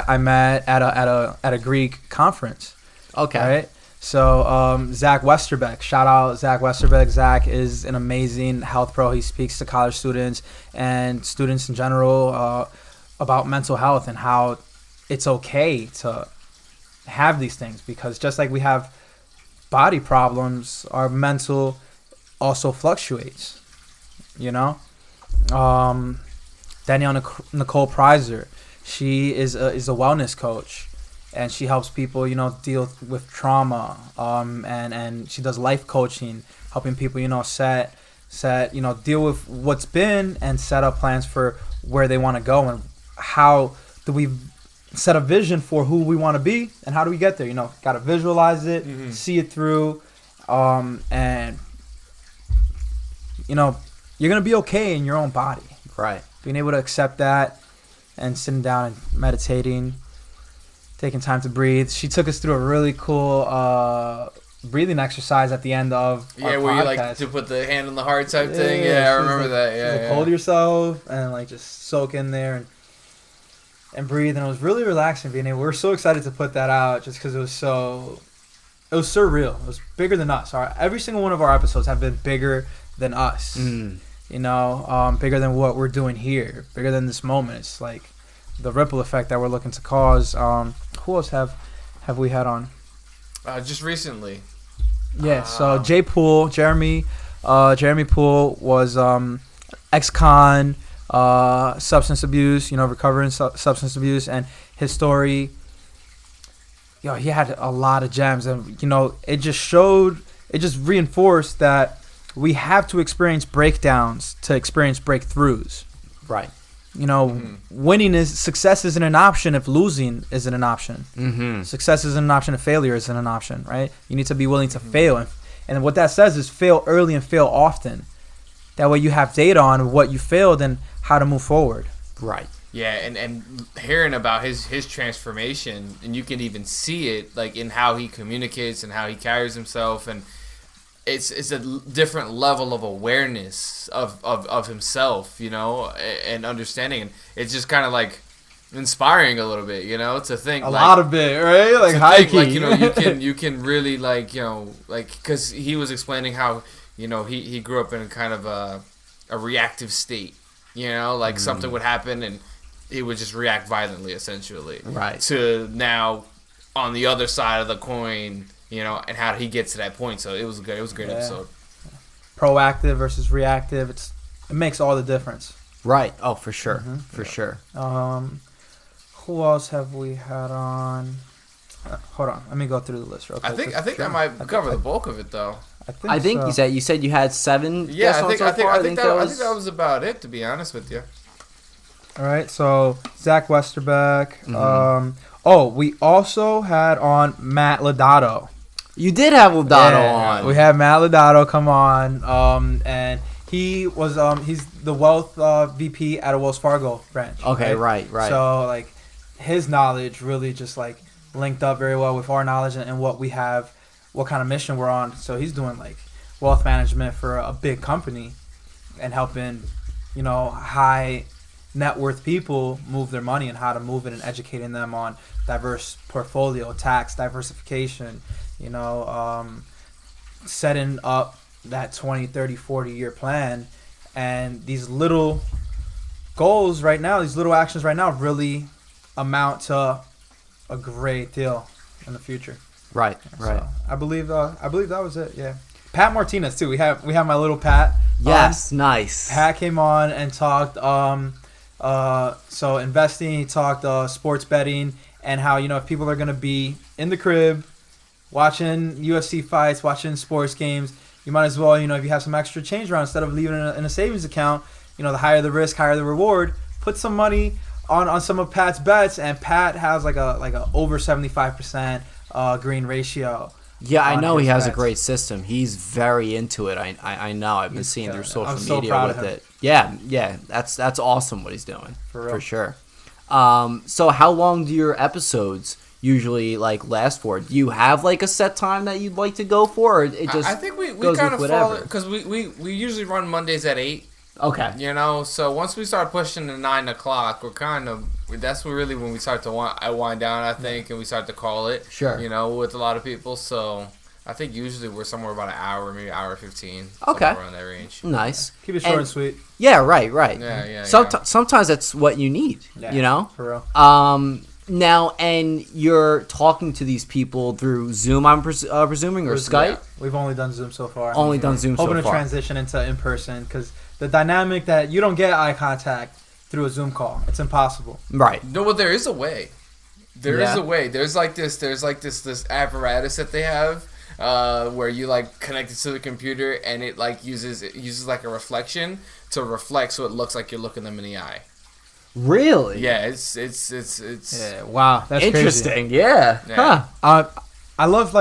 I met at a Greek conference. Okay. Right. So Zach Westerbeck, shout out Zach Westerbeck. Zach is an amazing health pro. He speaks to college students and students in general about mental health and how it's okay to have these things, because just like we have body problems, our mental also fluctuates. Danielle Nicole Prizer, she is a wellness coach, and she helps people deal with trauma, and she does life coaching, helping people set deal with what's been and set up plans for where they want to go, and how do we set a vision for who we want to be and how do we get there. Got to visualize it, see it through, and you're gonna be okay in your own body. Right. Being able to accept that and sitting down and meditating, taking time to breathe. She took us through a really cool breathing exercise at the end of our where you podcast. like to put the hand on the heart type thing. Yeah, I remember that. Yeah, hold yourself and just soak in there and breathe. And it was really relaxing being able. We were so excited to put that out just because it was surreal. It was bigger than us. Every single one of our episodes have been bigger than us. Bigger than what we're doing here, bigger than this moment. It's like the ripple effect that we're looking to cause. Who else have we had on? Just recently. Yeah, so Jeremy Poole was ex-con, substance abuse, recovering substance abuse, and his story, he had a lot of gems, and it just reinforced that we have to experience breakdowns to experience breakthroughs. Right. Success isn't an option if losing isn't an option. Success isn't an option if failure isn't an option, right? You need to be willing to fail. And what that says is fail early and fail often. That way you have data on what you failed and how to move forward. Right. Yeah, and hearing about his transformation, and you can even see it like in how he communicates and how he carries himself, and it's a different level of awareness of himself, and understanding. And it's just kind of like inspiring a little bit, to think a lot of it, right? Like high key. you can really because he was explaining how he grew up in kind of a reactive state, something would happen and he would just react violently, essentially. Right. To now on the other side of the coin, and how he gets to that point. So it was good. It was a great episode. Proactive versus reactive. It makes all the difference. Right. Oh, for sure. For sure. Who else have we had on? Hold on. Let me go through the list real quick. I think that might cover the bulk of it, though. I think so. you said you had 7. Yeah, I think that was about it, to be honest with you. All right. So Zach Westerbeck. We also had on Matt Lodato. You did have Lodato on. We had Matt Lodato come on, and he was he's the wealth VP at a Wells Fargo branch. Okay, right. So his knowledge really just linked up very well with our knowledge and what we have, what kind of mission we're on. So he's doing wealth management for a big company and helping, high net worth people move their money and how to move it and educating them on diverse portfolio, tax diversification, setting up that 20, 30, 40-year plan. And these little goals right now, these little actions right now really amount to a great deal in the future. Right. So I believe that was it. Yeah. Pat Martinez too. We have my little Pat. Yes, nice. Pat came on and talked so investing, he talked sports betting and how, if people are going to be in the crib watching UFC fights, watching sports games, you might as well, if you have some extra change around, instead of leaving it in a savings account, the higher the risk, higher the reward, put some money on some of Pat's bets. And Pat has like a over 75% green ratio. Yeah, I know he has bets. a great system. He's very into it. I know. I've been seeing through social media with it. Yeah, that's awesome what he's doing for sure. So how long do your episodes usually last for? Do you have a set time that you'd like to go for, or it just I think we goes kind with of follow whatever? because we usually run Mondays at 8. Okay. So once we start pushing to 9 o'clock, that's really when we start to wind down, I think, and we start to call it. Sure. With a lot of people. So I think usually we're somewhere about an hour, maybe hour 15. Okay. Somewhere around that range. Nice. Keep it short and sweet. Yeah, right. Yeah. Sometimes that's what you need, For real. Now, and you're talking to these people through Zoom, I'm presuming, or Skype? Yeah. We've only done Zoom so far. Hoping to transition into in-person, because the dynamic that you don't get eye contact through a Zoom call. It's impossible. Right. No, but there is a way. There is a way. There's this apparatus that they have where you connect it to the computer, and it uses a reflection to reflect, so it looks like you're looking them in the eye. Really? Yeah, it's Yeah, wow, that's interesting. Crazy. Yeah. Huh. I love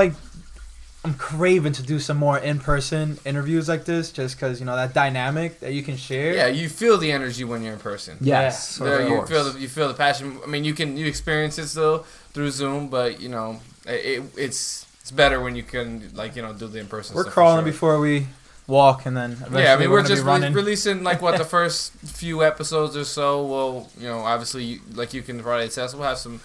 I'm craving to do some more in-person interviews like this, just because that dynamic that you can share. Yeah, you feel the energy when you're in person. Yes, you feel the passion. I mean, you experience it still through Zoom, but it's better when you can do the in-person. We're stuff crawling for sure. before we walk, and then eventually yeah, I mean, we're just running. releasing the first few episodes or so. We'll obviously you can probably attest. We'll have some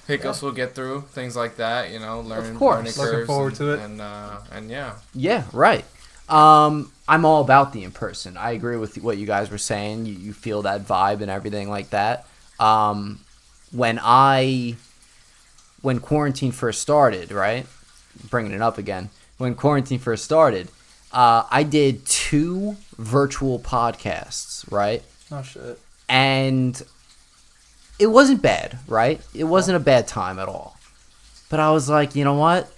hiccups we'll get through, things like that. Learning curves. Looking forward to it. And yeah. Yeah, right. I'm all about the in-person. I agree with what you guys were saying. You feel that vibe and everything like that. When quarantine first started, right? Bringing it up again. When quarantine first started, I did 2 virtual podcasts, right? Oh, shit. And it wasn't bad, right? It wasn't a bad time at all. But I was like, you know what?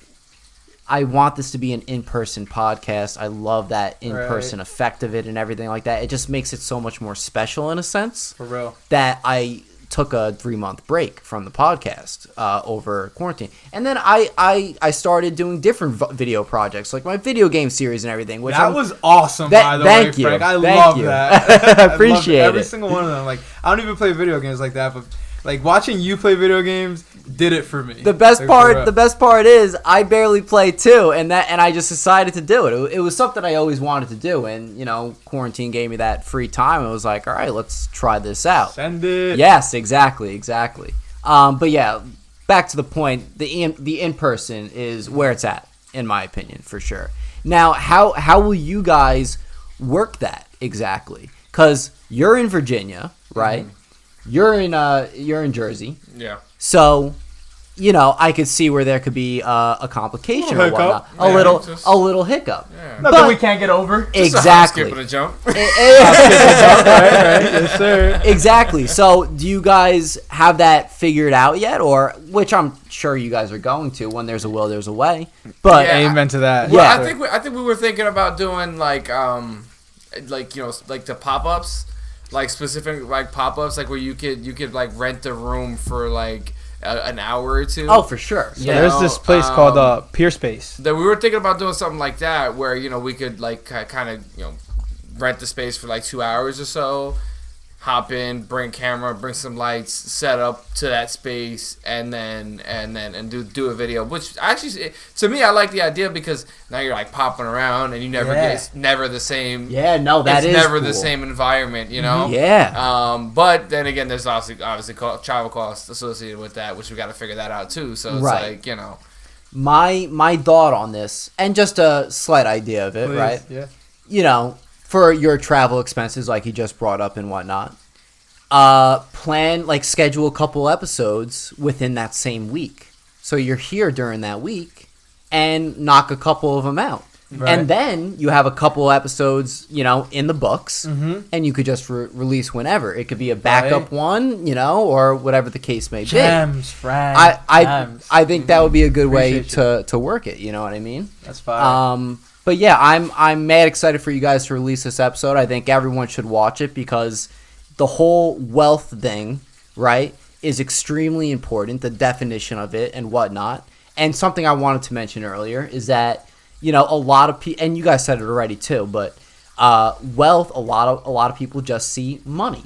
I want this to be an in-person podcast. I love that in-person effect of it and everything like that. It just makes it so much more special in a sense. For real. That I took a 3-month break from the podcast over quarantine. And then I started doing different video projects, like my video game series and everything. Which was awesome, by the way, Frank. I love that. I appreciate every single one of them. I don't even play video games like that, but watching you play video games did it for me. The best part is I barely play too, and I just decided to do it. It was something I always wanted to do, and quarantine gave me that free time. I was like, all right, let's try this out. Send it. Yes, exactly. But yeah, back to the point. The in-person is where it's at, in my opinion, for sure. Now, how will you guys work that exactly? Because you're in Virginia, right? Mm-hmm. You're in Jersey. Yeah. So, I could see where there could be a complication or whatnot. A little hiccup. Yeah. Nothing we can't get over. Exactly. Skip and a jump. Yes, sir. Exactly. So, do you guys have that figured out yet, or which I'm sure you guys are going to? When there's a will, there's a way. But amen to that. Yeah, I think we were thinking about doing the pop-ups. Specific pop-ups where you could rent a room for an hour or two. Oh, for sure. So there's this place called Peer Space. That we were thinking about doing something like that where we could kind of rent the space for 2 hours or so, hop in, bring camera, bring some lights, set up to that space, and then do a video. Which actually, to me, I like the idea because now you're like popping around and you never get, it's never the same. Yeah, no, that is never cool. the same environment, you know. Yeah. But then again, there's obviously travel costs associated with that, which we got to figure that out too. So it's like, you know. My thought on this, and just a slight idea of it, right? Yeah. You know, for your travel expenses, like you just brought up and whatnot, schedule a couple episodes within that same week. So you're here during that week and knock a couple of them out. Right. And then you have a couple episodes, you know, in the books, and you could just release whenever. It could be a backup one, you know, or whatever the case may be. Gems, Frank. I think that would be a good way to work it. You know what I mean? That's fine. But yeah, I'm mad excited for you guys to release this episode. I think everyone should watch it because the whole wealth thing, right, is extremely important. The definition of it and whatnot. And something I wanted to mention earlier is that, you know, a lot of people, and you guys said it already too, but wealth, a lot of people just see money,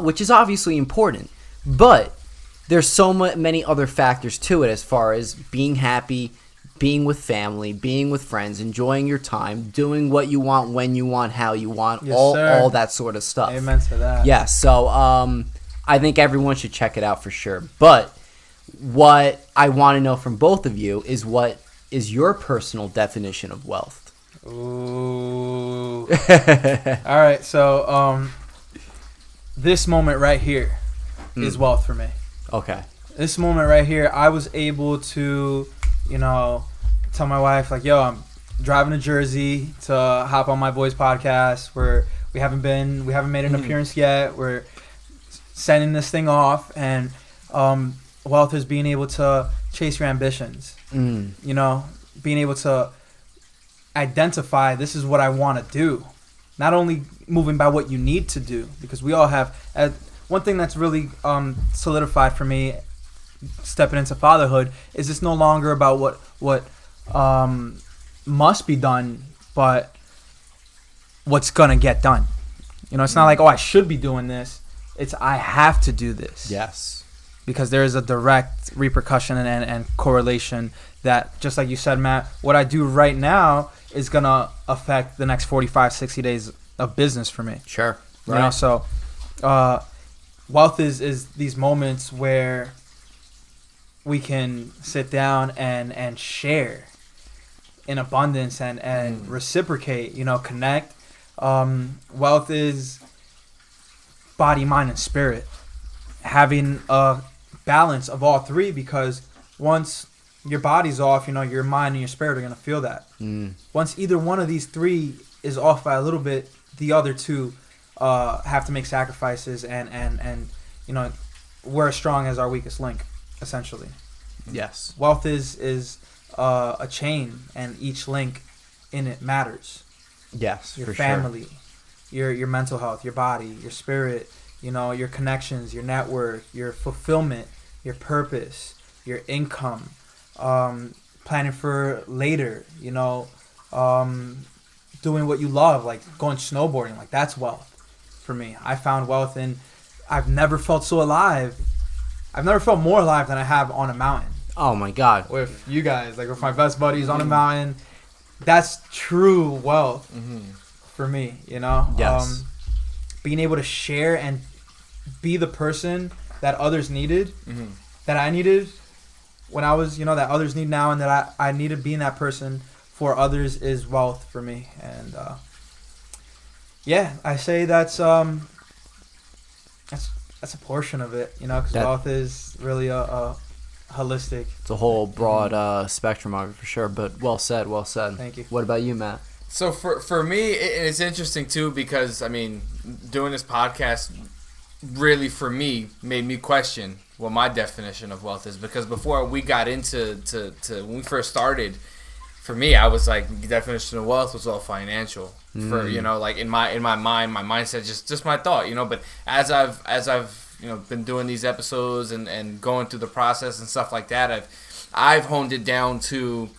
which is obviously important. But there's so many other factors to it as far as being happy, being with family, being with friends, enjoying your time, doing what you want, when you want, how you want, all that sort of stuff. Amen to that. Yeah, so I think everyone should check it out for sure. But what I want to know from both of you is what is your personal definition of wealth? Ooh. All right, so this moment right here is wealth for me. Okay. This moment right here, I was able to, you know, tell my wife, like, yo, I'm driving to Jersey to hop on my boys' podcast where we haven't made an appearance yet. We're sending this thing off, and wealth is being able to chase your ambitions. You know, being able to identify, this is what I want to do. Not only moving by what you need to do, because we all have one thing that's really solidified for me stepping into fatherhood is it's no longer about what must be done, but what's gonna get done. You know, it's not like, oh, I should be doing this. It's I have to do this. Yes. Because there is a direct repercussion and correlation that, just like you said, Matt, what I do right now is going to affect the next 45, 60 days of business for me. Sure. Right. You know, so wealth is these moments where we can sit down and share in abundance and reciprocate, you know, connect. Wealth is body, mind, and spirit. Having a balance of all three, because once your body's off, you know, your mind and your spirit are going to feel that. Once either one of these three is off by a little bit, the other two have to make sacrifices, and you know, we're as strong as our weakest link, essentially. Yes. Wealth is a chain, and each link in it matters. Yes, your for family, sure. your mental health, your body, your spirit, you know, your connections, your network, your fulfillment, your purpose, your income, planning for later, you know, doing what you love, like going snowboarding, like that's wealth for me. I found wealth in, I've never felt so alive. I've never felt more alive than I have on a mountain. Oh my God. With you guys, like with my best buddies on a mountain. That's true wealth for me, you know? Yes. Being able to share and be the person that others needed, that I needed when I was, you know, that others need now, and that I needed being that person for others is wealth for me. And yeah, I say that's a portion of it, you know, because wealth is really a holistic. It's a whole broad spectrum of it for sure, but well said, well said. Thank you. What about you, Matt? So for me, it's interesting too, because I mean, doing this podcast really for me made me question what my definition of wealth is, because before we got into when we first started, for me, I was like, the definition of wealth was all financial. For, you know, like in my mind, my mindset, just my thought, you know. But as I've you know, been doing these episodes and going through the process and stuff like that, I've honed it down to, you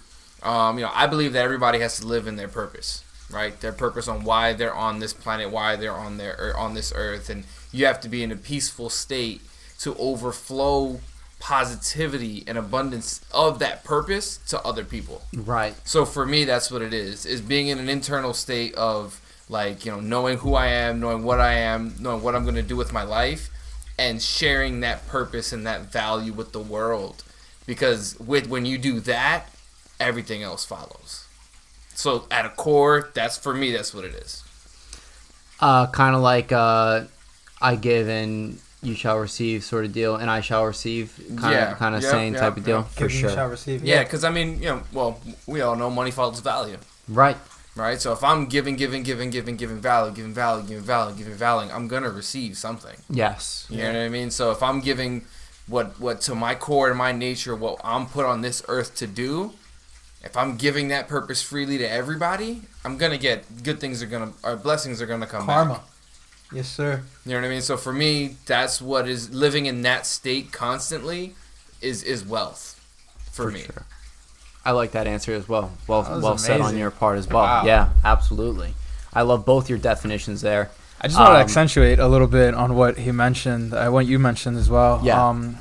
know, I believe that everybody has to live in their purpose. right? Their purpose on why they're on this planet, why they're on this earth, and you have to be in a peaceful state to overflow positivity and abundance of that purpose to other people. Right. So for me, that's what it is being in an internal state of, like, knowing who I am, knowing what I am, knowing what I'm going to do with my life, and sharing that purpose and that value with the world. Because when you do that, everything else follows. So at a core, that's what it is. Kind of like I give and you shall receive sort of deal, and I shall receive kind of saying type of deal. For sure. You shall receive. Yeah, because I mean, we all know money follows value. Right. Right. So if I'm giving value, I'm gonna receive something. Yes. You know what I mean? So if I'm giving what to my core and my nature, what I'm put on this earth to do, if I'm giving that purpose freely to everybody, I'm gonna get good things blessings are gonna come Karma. back. Yes, sir. You know what I mean? So for me, that's what is living in that state constantly is wealth for me. Sure. I like that answer as well. Well said on amazing. your part as well. Wow. Yeah, absolutely. I love both your definitions there. I just want to accentuate a little bit on what he mentioned, what you mentioned as well. Yeah.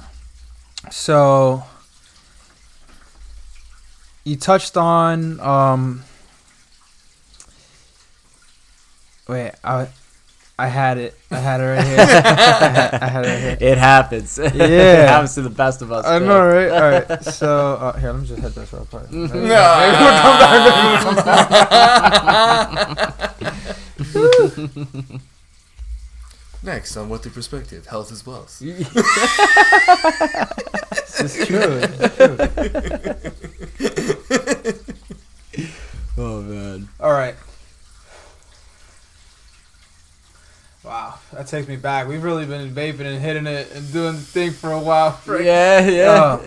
So you touched on wait, I had it right here. I had it right here. It happens. Yeah. It happens to the best of us. I too. know, right? All right. So here, let me just hit this real quick. Next on What the Perspective, health is wealth. It's true. Oh man. All right. Wow, that takes me back. We've really been vaping and hitting it and doing the thing for a while. Frank. Yeah.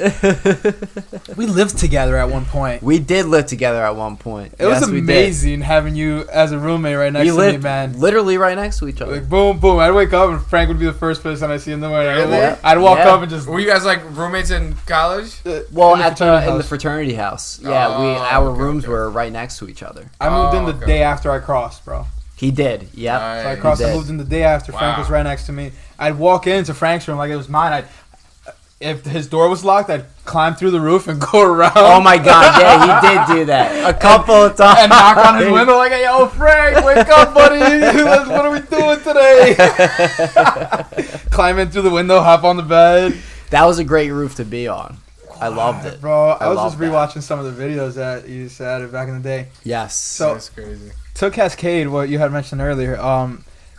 We lived together at one point. We did live together at one point. It was amazing having you as a roommate right next to me, man. Literally right next to each other. Like boom, boom. I'd wake up and Frank would be the first person I see in the morning. Really? I'd walk up and just. Were you guys like roommates in college? Well, in in the fraternity house. Yeah, our rooms were right next to each other. I moved in the day after I crossed, bro. He did. Yep. Nice. So I crossed. I moved in the day after. Frank was right next to me. I'd walk into Frank's room like it was mine. If his door was locked, I'd climb through the roof and go around. Oh my God! Yeah, he did do that a couple of times. And knock on his window like, "Hey, yo, Frank, wake up, buddy! What are we doing today?" Climb in through the window, hop on the bed. That was a great roof to be on. I loved it, bro. I was just loved rewatching some of the videos that you said back in the day. Yes. So that's crazy. To Cascade, what you had mentioned earlier,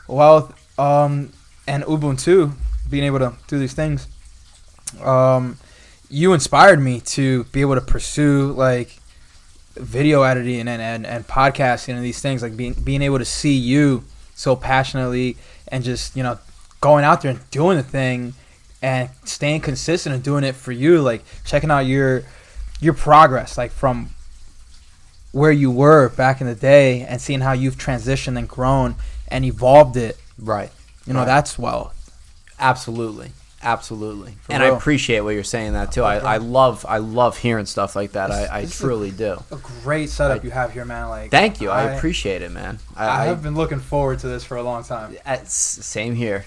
wealth, and Ubuntu, being able to do these things, you inspired me to be able to pursue like video editing and podcasting and these things, like being able to see you so passionately and just going out there and doing the thing and staying consistent and doing it for you, like checking out your progress, like from where you were back in the day and seeing how you've transitioned and grown and evolved it. Right. That's wealth. Absolutely. And real. I appreciate what you're saying that too. I love hearing stuff like that. I truly do. A great setup you have here, man. Like, thank you. I appreciate it, man. I have been looking forward to this for a long time. Same here,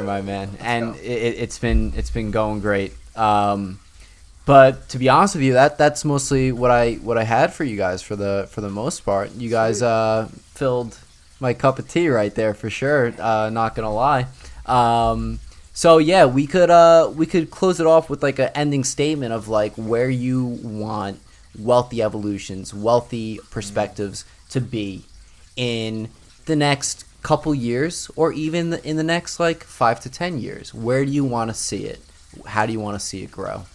my man. And it's been going great. But to be honest with you, that's mostly what I had for you guys for the most part. You guys filled my cup of tea right there for sure. Not gonna lie. So yeah, we could close it off with like an ending statement of like where you want wealthy evolutions, wealthy perspectives to be in the next couple years, or even in the next like 5 to 10 years. Where do you want to see it? How do you want to see it grow?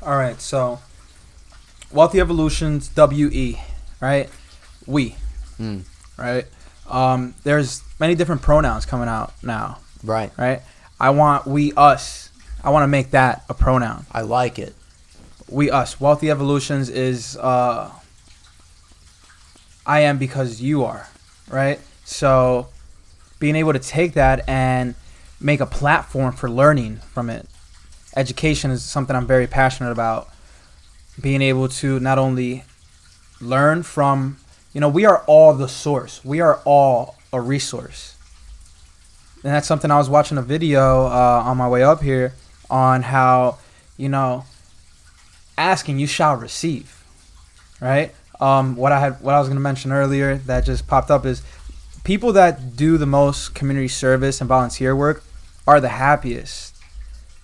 All right, so wealthy evolutions, WE, right? We, right? There's many different pronouns coming out now. Right. I want we, us. I want to make that a pronoun. I like it. We, us. Wealthy evolutions is I am because you are, right? So being able to take that and make a platform for learning from it. Education is something I'm very passionate about. Being able to not only learn from, we are all the source. We are all a resource. And that's something I was watching a video on my way up here on how, asking you shall receive, right? What I was going to mention earlier that just popped up is people that do the most community service and volunteer work are the happiest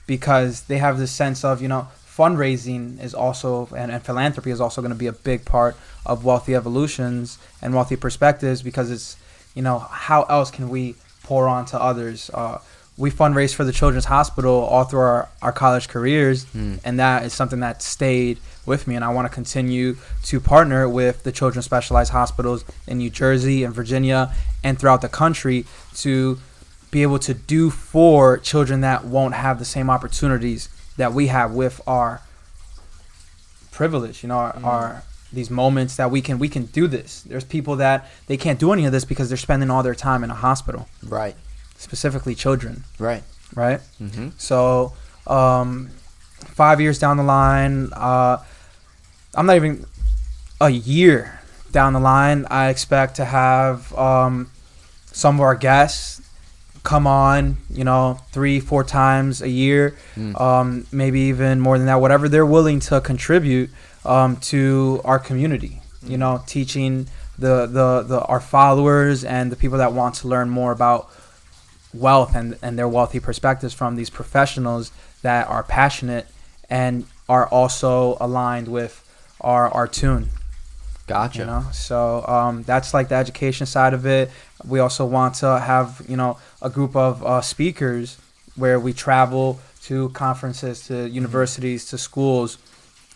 because they have this sense of, fundraising is also, and philanthropy is also going to be a big part of Wealthy Evolutions and Wealthy Perspectives because it's, how else can we pour on to others? We fundraise for the Children's Hospital all through our college careers, and that is something that stayed with me, and I want to continue to partner with the Children's Specialized Hospitals in New Jersey and Virginia and throughout the country to be able to do for children that won't have the same opportunities that we have with our privilege, our these moments that we can do this. There's people that they can't do any of this because they're spending all their time in a hospital. Right. Specifically children. Right. Mm-hmm. So 5 years down the line, I'm not even a year down the line, I expect to have some of our guests come on, 3-4 times a year, maybe even more than that, whatever they're willing to contribute to our community, teaching the our followers and the people that want to learn more about wealth and their wealthy perspectives from these professionals that are passionate and are also aligned with our tune. Gotcha. So that's like the education side of it. We also want to have, a group of speakers where we travel to conferences, to universities, to schools,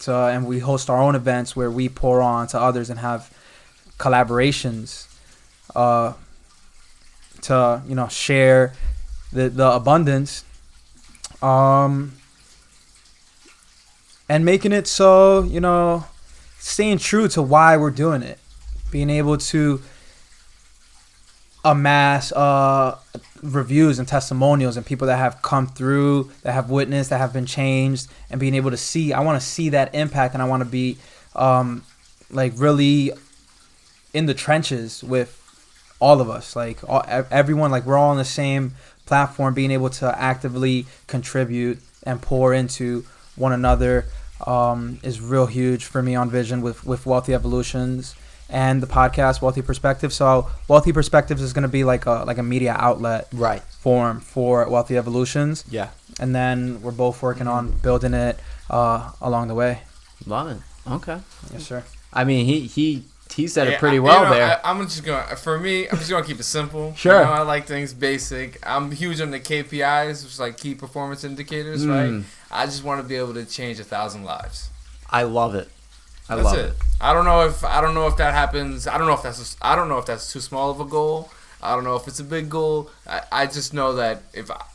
and we host our own events where we pour on to others and have collaborations to share the abundance, and making it so, staying true to why we're doing it, being able to amass reviews and testimonials and people that have come through, that have witnessed, that have been changed, and being able to see. I want to see that impact, and I want to be really in the trenches with all of us, everyone, we're all on the same platform, being able to actively contribute and pour into one another is real huge for me on vision with Wealthy Evolutions and the podcast Wealthy Perspectives. So Wealthy Perspectives is going to be like a media outlet form for Wealthy Evolutions. Yeah. And then we're both working on building it along the way. Love it. Okay. Yes, sir. I mean, he said it pretty well there. I'm just gonna keep it simple. Sure. I like things basic. I'm huge on the KPIs, which is like key performance indicators, right? I just want to be able to change 1,000 lives. I love it. That's it. I don't know if that happens. I don't know if that's too small of a goal. I don't know if it's a big goal. I just know that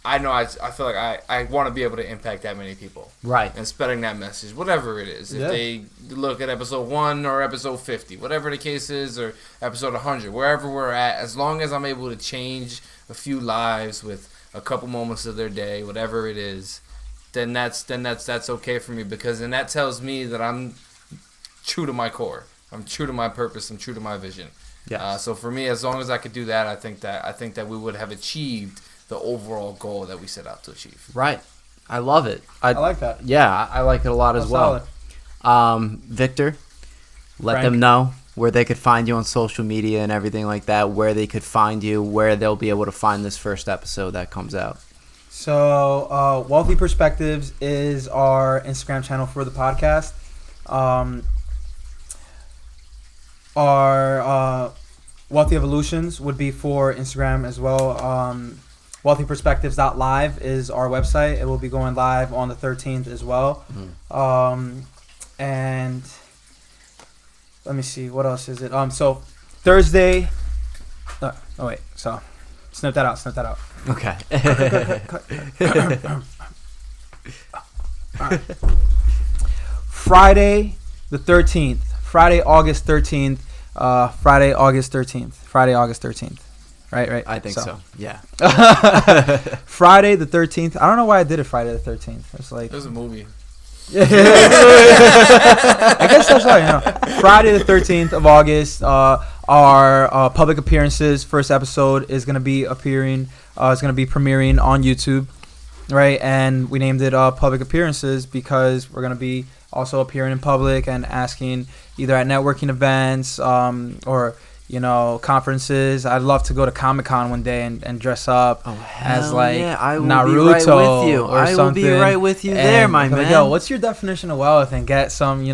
I feel like I want to be able to impact that many people. Right. And spreading that message, whatever it is. If they look at episode 1 or episode 50, whatever the case is, or episode 100, wherever we're at, as long as I'm able to change a few lives with a couple moments of their day, whatever it is, then that's okay for me, because then that tells me that I'm true to my core. I'm true to my purpose. I'm true to my vision. Yeah. So for me, as long as I could do that, I think that we would have achieved the overall goal that we set out to achieve. Right. I love it. I like that. Yeah, I like it a lot as well. Victor, let them know where they could find you on social media and everything like that, where they could find you, where they'll be able to find this first episode that comes out. So Wealthy Perspectives is our Instagram channel for the podcast. Our Wealthy Evolutions would be for Instagram as well. WealthyPerspectives.live is our website. It will be going live on the 13th as well. And let me see, what else is it? So Thursday. So snip that out. Okay. Friday the 13th. Friday, August 13th. Friday, August 13th. Right? I think so. Yeah. Friday the 13th. I don't know why I did it Friday the 13th. It's like... There's a movie. I guess that's right. Friday the 13th of August, our public appearances. First episode is gonna be appearing. It's gonna be premiering on YouTube, right? And we named it public appearances because we're gonna be also appearing in public and asking either at networking events or conferences. I'd love to go to Comic-Con one day and dress up as like I will Naruto be right with you. or I something. will be right with you there, my man. Like, yo, what's your definition of wealth? And get some,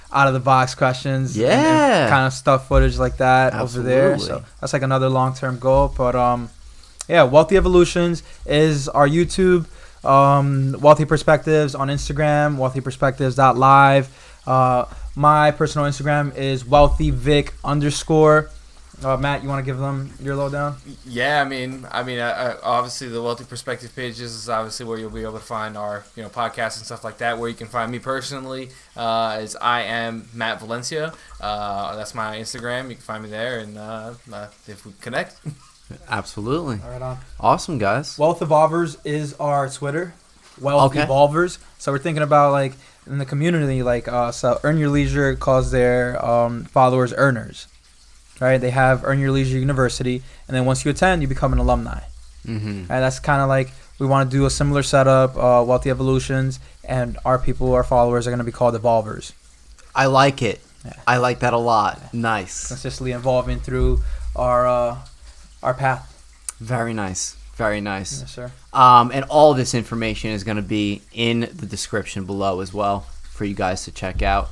out of the box questions. And kind of stuff footage like that over there. So that's like another long-term goal. But Wealthy Evolutions is our YouTube. Wealthy Perspectives on Instagram, wealthyperspectives.live. My personal Instagram is wealthyvic_. Matt, you want to give them your lowdown? Yeah, I mean, obviously the Wealthy Perspective pages is obviously where you'll be able to find our, podcasts and stuff like that. Where you can find me personally is I am Matt Valencia. That's my Instagram. You can find me there, and if we connect. Absolutely. All right, on. Awesome, guys. Wealth Evolvers is our Twitter. Wealth Evolvers. So we're thinking about like in the community, so Earn Your Leisure calls their followers earners. Right, they have Earn Your Leisure University, and then once you attend, you become an alumni. Mm-hmm. And that's kind of like we want to do a similar setup, Wealthy Evolutions, and our followers are going to be called Evolvers. I like it. Yeah. I like that a lot. Yeah. Nice. Consistently evolving through our path. Very nice. Very nice. Yes, sir. And all this information is going to be in the description below as well for you guys to check out.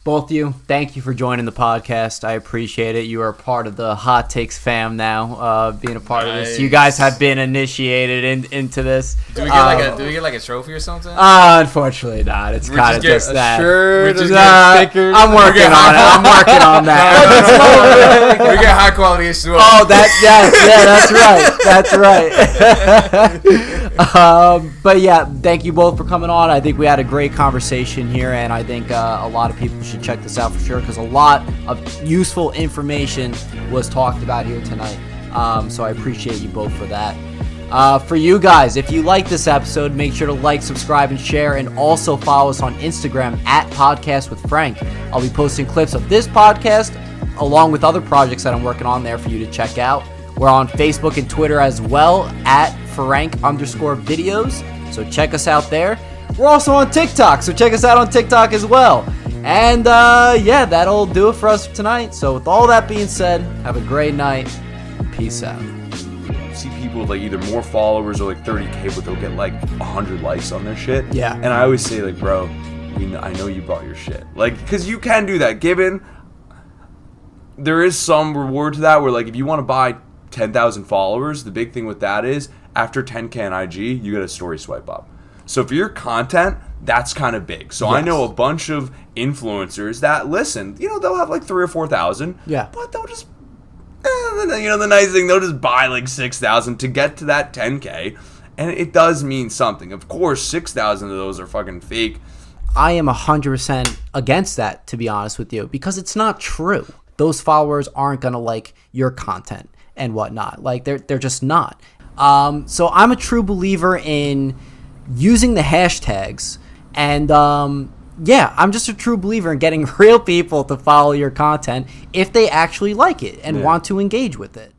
Both of you, thank you for joining the podcast. I appreciate it. You are part of the Hot Takes fam now, being a part of this. You guys have been initiated into this. Do we get like a trophy or something? Unfortunately not. It's kind of just that. Shirt, stickers. I'm working on it. I'm working on that. We get high quality issue. Oh, that's right. But yeah, thank you both for coming on. I think we had a great conversation here, and I think a lot of people should check this out for sure because a lot of useful information was talked about here tonight. So I appreciate you both for that. For you guys, if you like this episode, make sure to like, subscribe, and share, and also follow us on Instagram at Podcast with Frank. I'll be posting clips of this podcast along with other projects that I'm working on there for you to check out. We're on Facebook and Twitter as well at Frank_videos. So check us out there. We're also on TikTok, so check us out on TikTok as well. And that'll do it for us tonight. So with all that being said, have a great night. Peace out. See people with like either more followers or like 30K, but they'll get like 100 likes on their shit. Yeah. And I always say like, bro, I know you brought your shit. Like, because you can do that. Given there is some reward to that where like if you want to buy 10,000 followers, the big thing with that is after 10K on IG, you get a story swipe up. So for your content, that's kind of big. So yes. I know a bunch of influencers that listen, they'll have like 3,000 or 4,000. Yeah. But they'll just, the nice thing, they'll just buy like 6,000 to get to that 10K. And it does mean something. Of course, 6,000 of those are fucking fake. I am 100% against that, to be honest with you, because it's not true. Those followers aren't going to like your content and whatnot. Like, they're just not. So I'm a true believer in using the hashtags, and I'm just a true believer in getting real people to follow your content if they actually like it and want to engage with it.